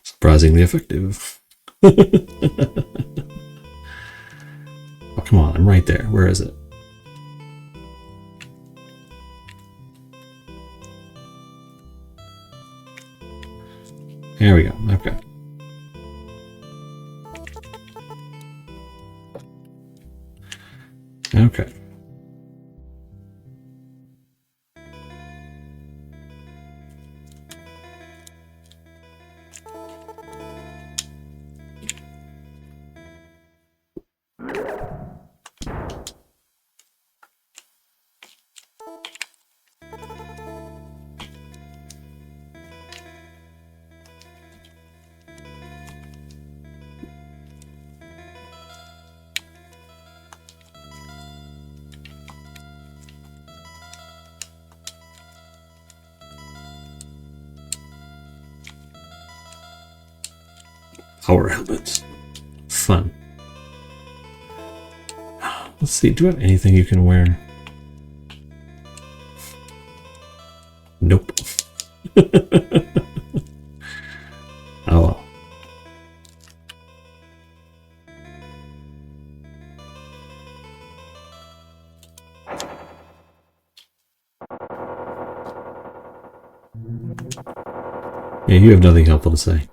Surprisingly effective. Oh, come on, I'm right there. Where is it? There we go. Okay. Okay. Power helmets. Fun. Let's see, do I have anything you can wear? Nope. Oh well. Yeah, you have nothing helpful to say.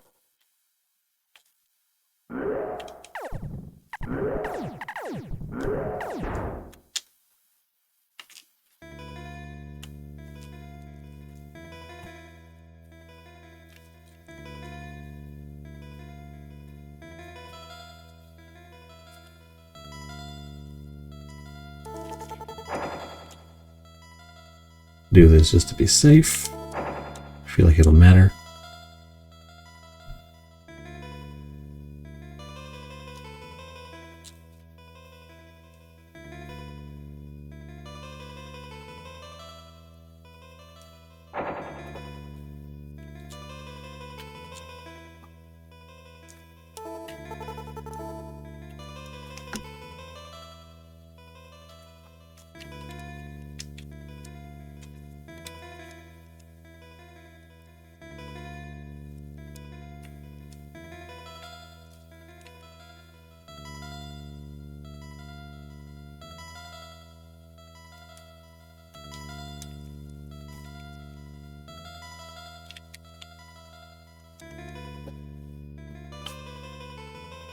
Do this just to be safe. I feel like it'll matter.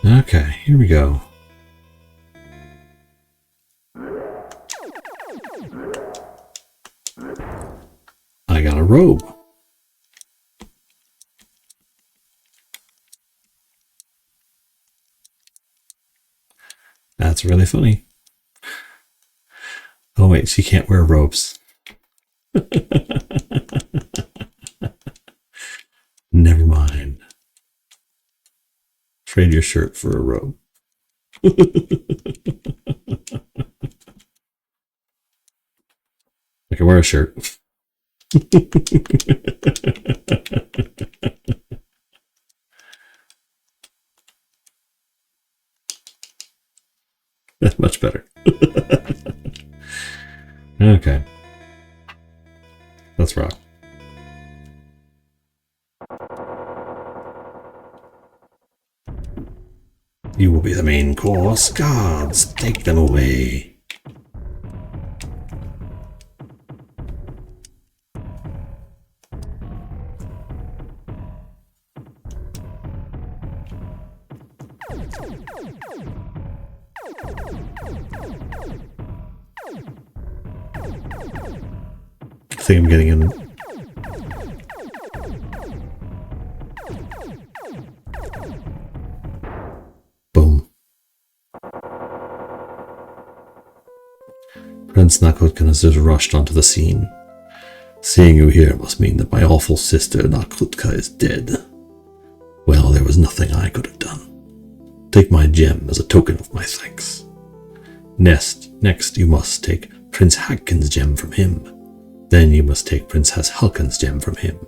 Okay, here we go. I got a robe. That's really funny. Oh wait, she can't wear robes. Never mind. Trade your shirt for a robe. I can wear a shirt. That's much better. Okay. Let's rock. You will be the main course. Guards, take them away. I think I'm getting in. Prince Naakhtkhen has just rushed onto the scene. Seeing you here must mean that my awful sister Naakhtkha is dead. Well, there was nothing I could have done. Take my gem as a token of my thanks. Next you must take Prince Haaggkhen's gem from him. Then you must take Prince Hazhulkhen's gem from him.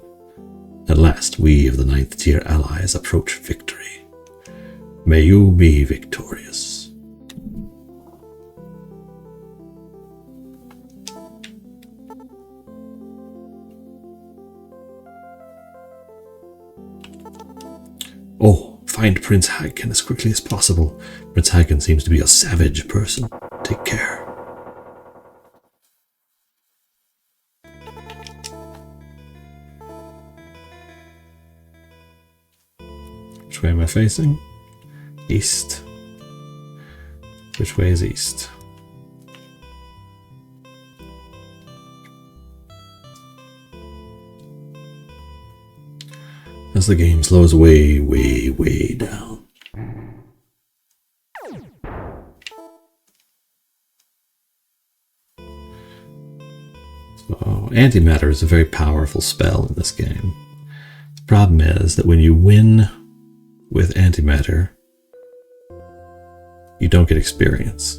At last, we of the 9th tier allies approach victory. May you be victorious. Oh, find Prince Haaggkhen as quickly as possible. Prince Haaggkhen seems to be a savage person. Take care. Which way am I facing? East. Which way is east? As the game slows way down. So, antimatter is a very powerful spell in this game. The problem is that when you win with antimatter, you don't get experience.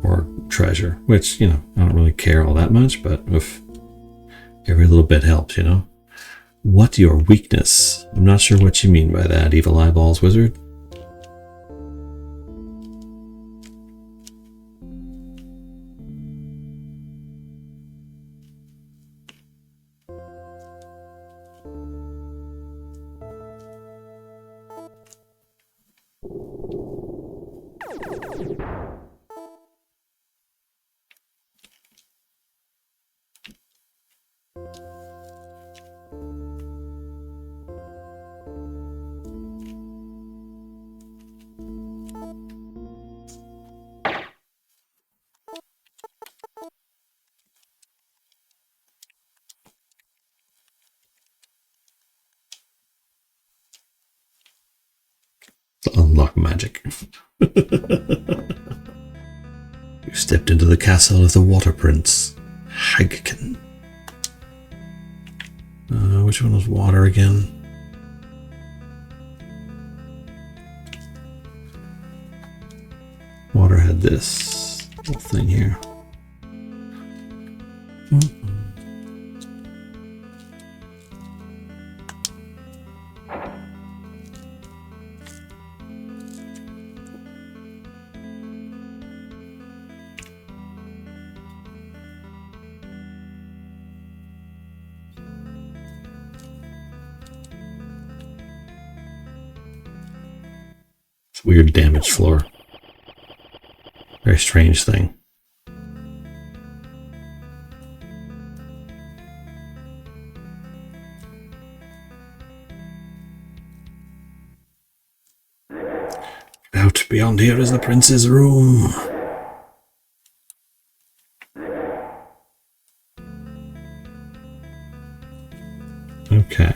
Or treasure, which, I don't really care all that much, but if every little bit helps, What your weakness? I'm not sure what you mean by that, Evil Eyeballs Wizard. Unlock magic. You stepped into the castle of the Water Prince, Haaggkhen. Which one was water again? Water had this little thing here. Weird damaged floor. Very strange thing. Out beyond here is the prince's room. Okay.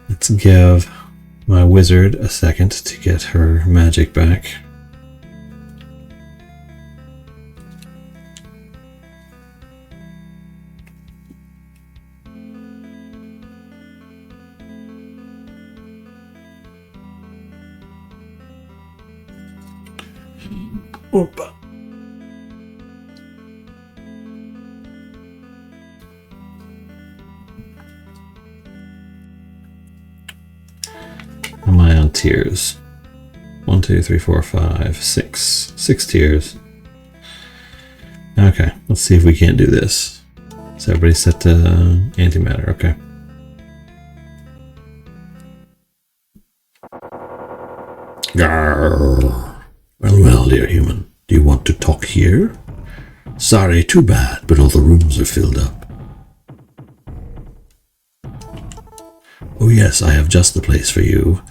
Let's give my wizard a second to get her magic back. Opa. Am I on tiers? 1, 2, 3, 4, 5, 6. 6 tiers. Okay, let's see if we can't do this. Is everybody set to antimatter? Okay. Grrr. Well, dear human, do you want to talk here? Sorry, too bad, but all the rooms are filled up. Oh yes, I have just the place for you,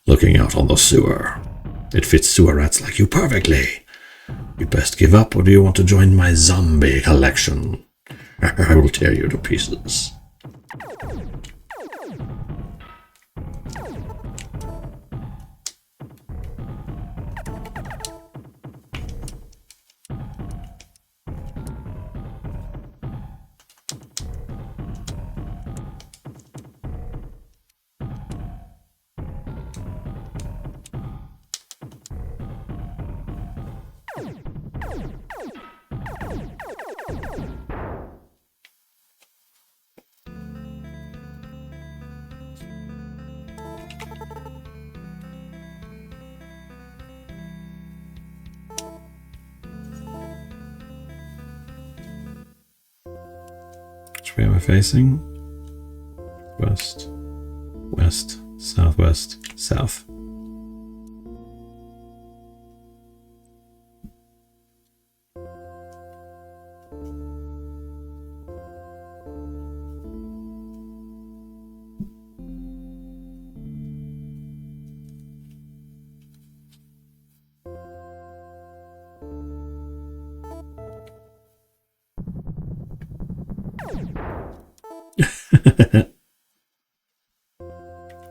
looking out on the sewer. It fits sewer rats like you perfectly. You'd best give up, or do you want to join my zombie collection? I will tear you to pieces. Which way am I facing? West, west, southwest, south.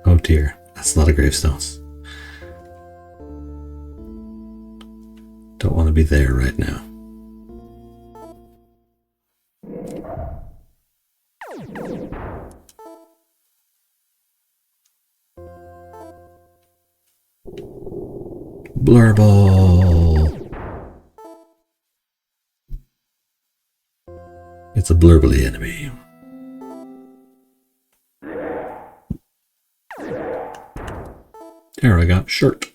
Oh dear, that's a lot of gravestones. Don't want to be there right now. Blurball! It's a blurbly enemy. There, I got shirt.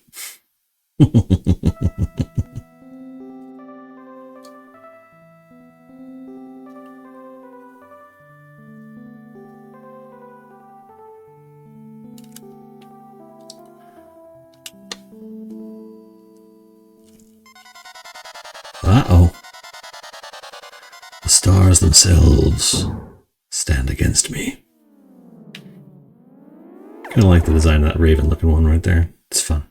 Uh-oh. The stars themselves stand against me. Kind of like the design of that raven looking one right there. It's fun.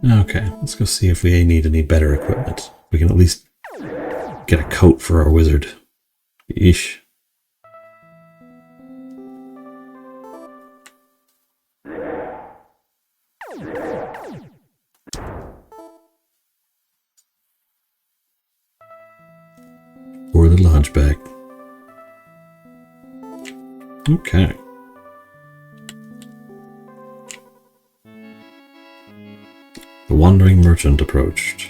Okay, let's go see if we need any better equipment. We can at least get a coat for our wizard. Yeesh. Poor little hunchback. Okay. The wandering merchant approached.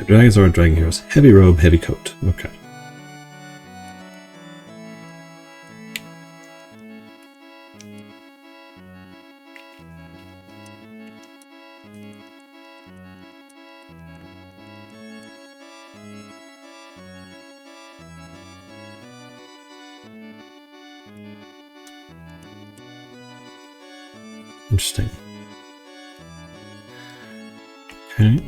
Dragons or dragon heroes. Heavy robe, heavy coat. Okay. Interesting. Okay.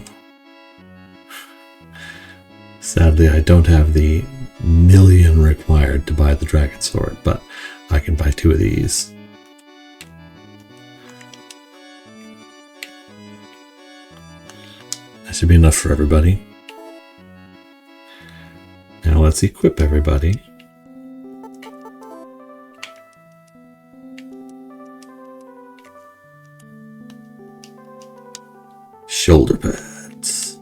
Sadly, I don't have the million required to buy the dragon sword, but I can buy 2 of these. That should be enough for everybody. Now let's equip everybody. Shoulder pads.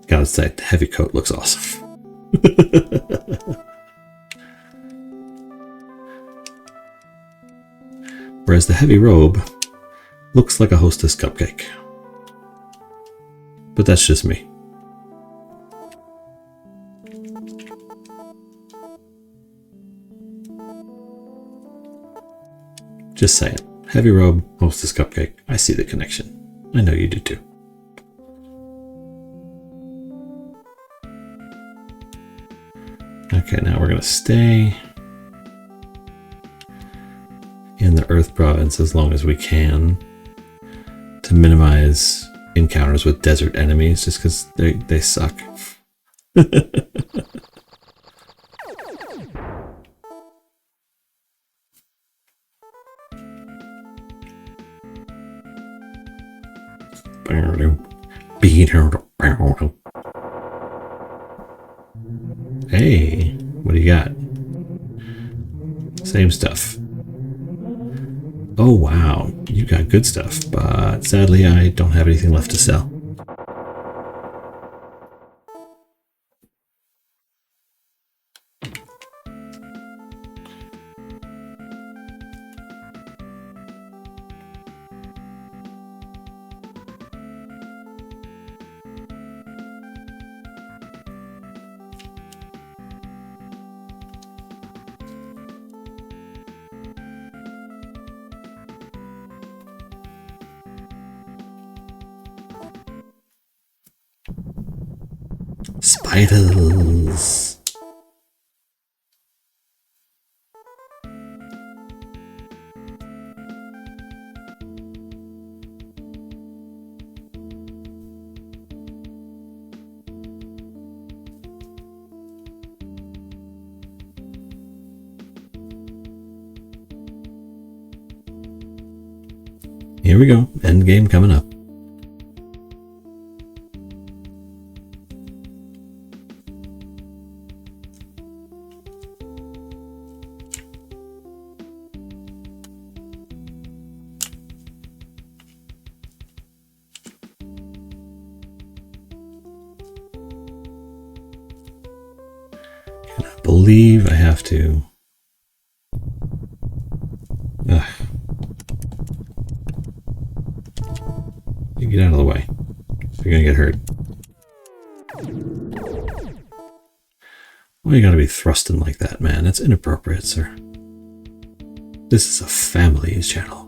Gotta say, the heavy coat looks awesome. Whereas the heavy robe looks like a hostess cupcake. But that's just me. Just saying. Heavy robe, hostess cupcake. I see the connection. I know you do too. Okay, now we're going to stay in the Earth Province as long as we can to minimize encounters with desert enemies just because they suck. Hey, what do you got? Same stuff. Oh wow, you got good stuff, but sadly I don't have anything left to sell. Spiders. Here we go. End game coming up. I believe I have to. Ugh. You get out of the way. You're gonna get hurt. Why you gotta be thrusting like that, man? That's inappropriate, sir. This is a family channel.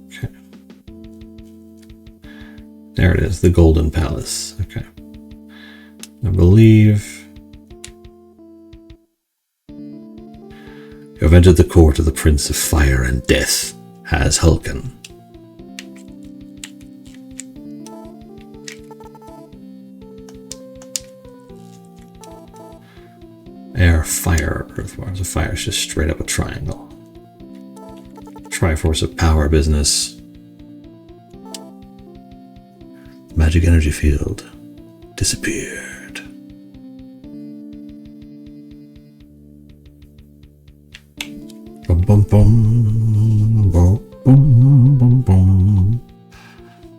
Okay. There it is, the Golden Palace. Okay. I believe you have entered the court of the Prince of Fire and Death, Hazhulkhen. Air, fire, earth, water. So fire is just straight up a triangle. Triforce of power business. Magic energy field disappeared. Bum bum bum bum bum bum bum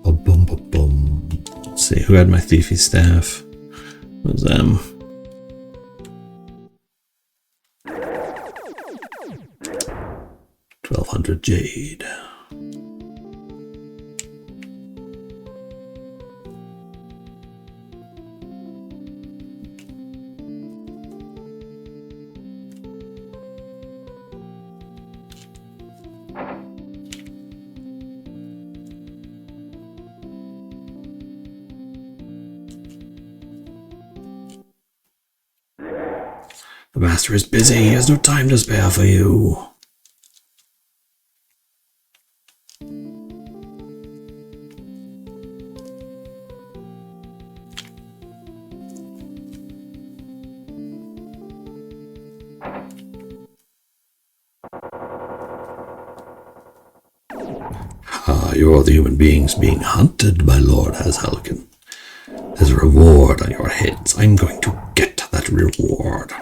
bum bum bum bum. Let's see who had my thiefy staff. What was them? 1200 jade. The master is busy. He has no time to spare for you. You're the human beings being hunted by Lord Hazhulkhen. There's a reward on your heads. I'm going to get that reward.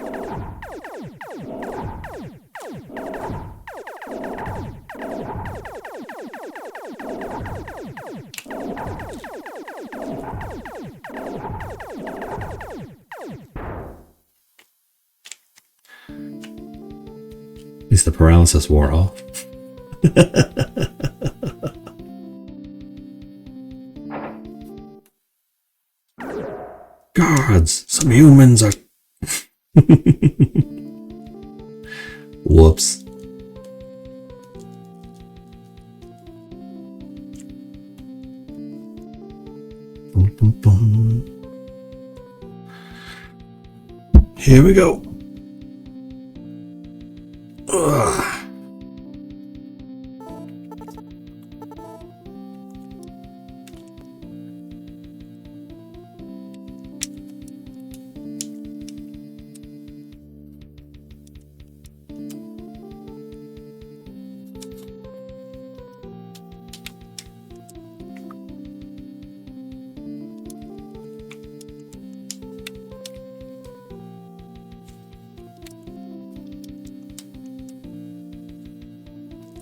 At least the paralysis wore off. Guards, some humans are... Whoops. Boom, boom, boom. Here we go.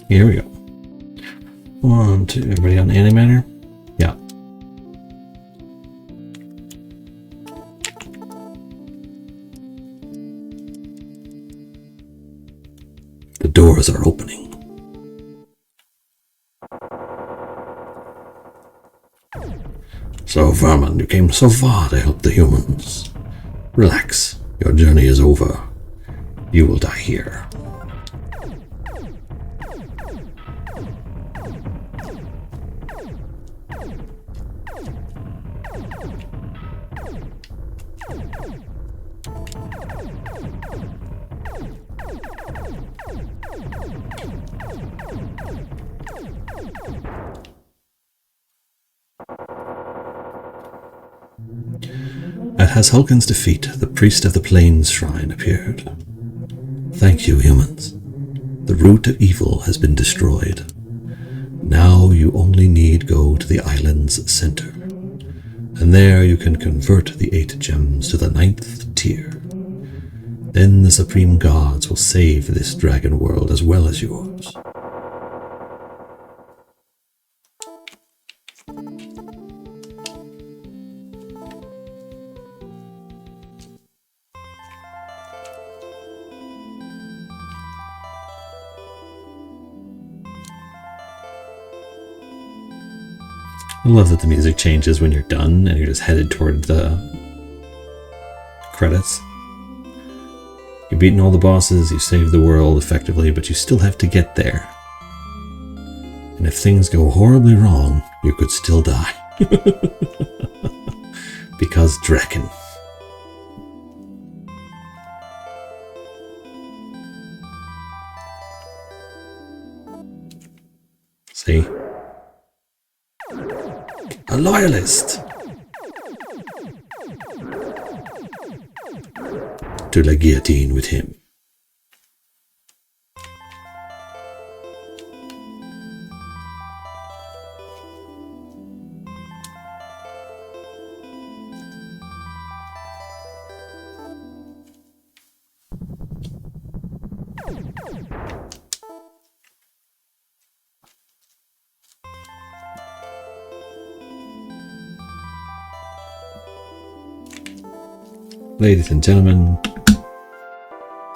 Here we go. 1, 2, everybody on animator? Yeah. The doors are opening. So, Vermin, you came so far to help the humans. Relax, your journey is over. You will die here. At Hazhulkhen's defeat, the priest of the Plains Shrine appeared. Thank you, humans. The root of evil has been destroyed. Now you only need go to the island's center, and there you can convert the 8 gems to the 9th tier. Then the supreme gods will save this dragon world as well as yours. I love that the music changes when you're done and you're just headed toward the credits. You've beaten all the bosses, you saved the world effectively, but you still have to get there. And if things go horribly wrong, you could still die. Because Drakkhen. See? A loyalist! To la guillotine with him. Ladies and gentlemen,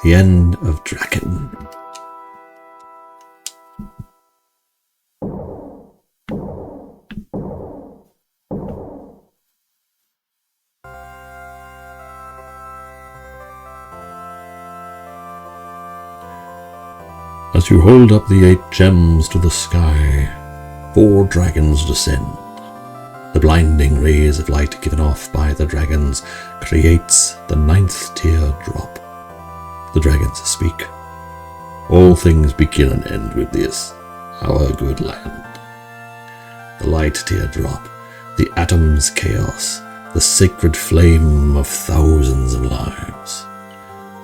the end of Drakkhen. As you hold up the 8 gems to the sky, 4 dragons descend. The blinding rays of light given off by the dragons creates the 9th tier drop. The dragons speak. All things begin and end with this, our good land. The light tier drop, the atom's chaos, the sacred flame of thousands of lives.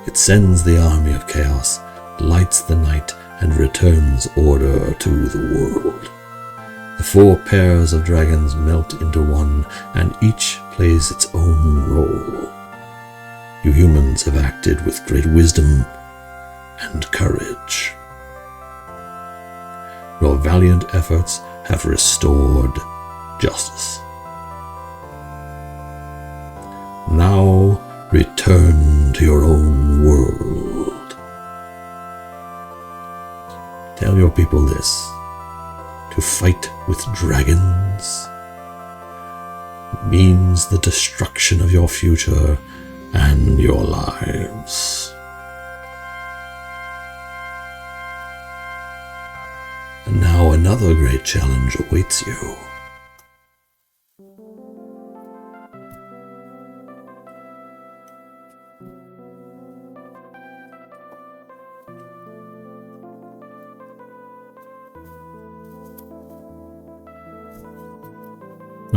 It sends the army of chaos, lights the night, and returns order to the world. The 4 pairs of dragons melt into one, and each plays its own role. You humans have acted with great wisdom and courage. Your valiant efforts have restored justice. Now return to your own world. Tell your people this. To fight with dragons means the destruction of your future and your lives. And now another great challenge awaits you.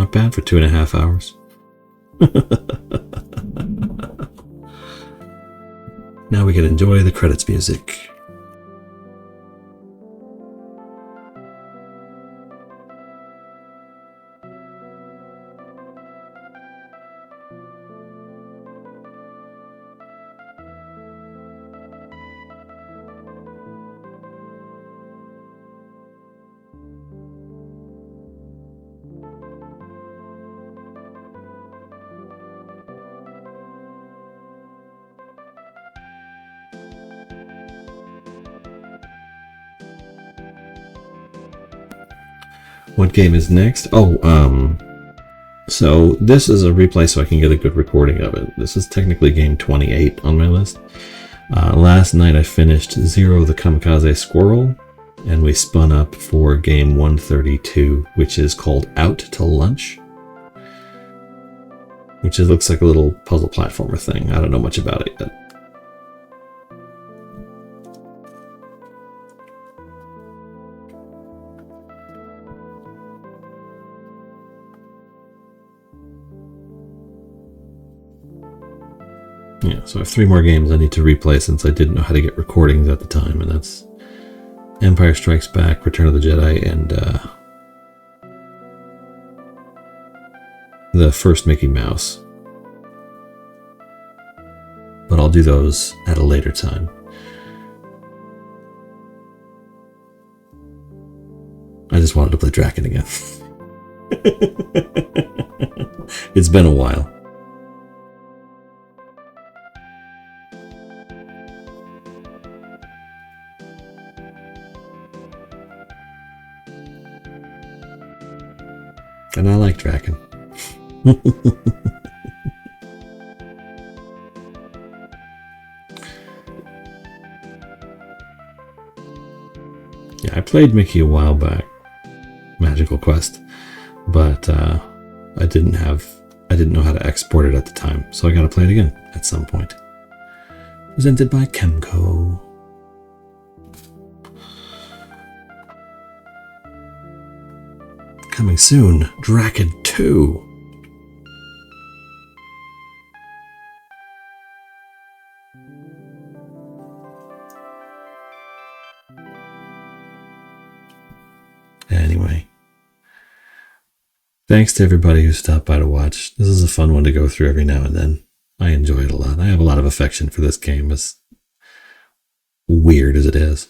Not bad for 2.5 hours. Now we can enjoy the credits music. What game is next? So this is a replay so I can get a good recording of it. This is technically game 28 on my list. Last night I finished Zero the Kamikaze Squirrel, and we spun up for game 132, which is called Out to Lunch, which looks like a little puzzle platformer thing. I don't know much about it yet. Yeah, so I have 3 more games I need to replay since I didn't know how to get recordings at the time, and that's Empire Strikes Back, Return of the Jedi, and the first Mickey Mouse. But I'll do those at a later time. I just wanted to play Drakkhen again. It's been a while. And I like Drakkhen. Yeah, I played Mickey a while back, Magical Quest, but I didn't know how to export it at the time, so I gotta play it again at some point. Presented by Kemco. Coming soon, Drakkhen 2. Anyway, thanks to everybody who stopped by to watch. This is a fun one to go through every now and then. I enjoy it a lot. I have a lot of affection for this game, as weird as it is.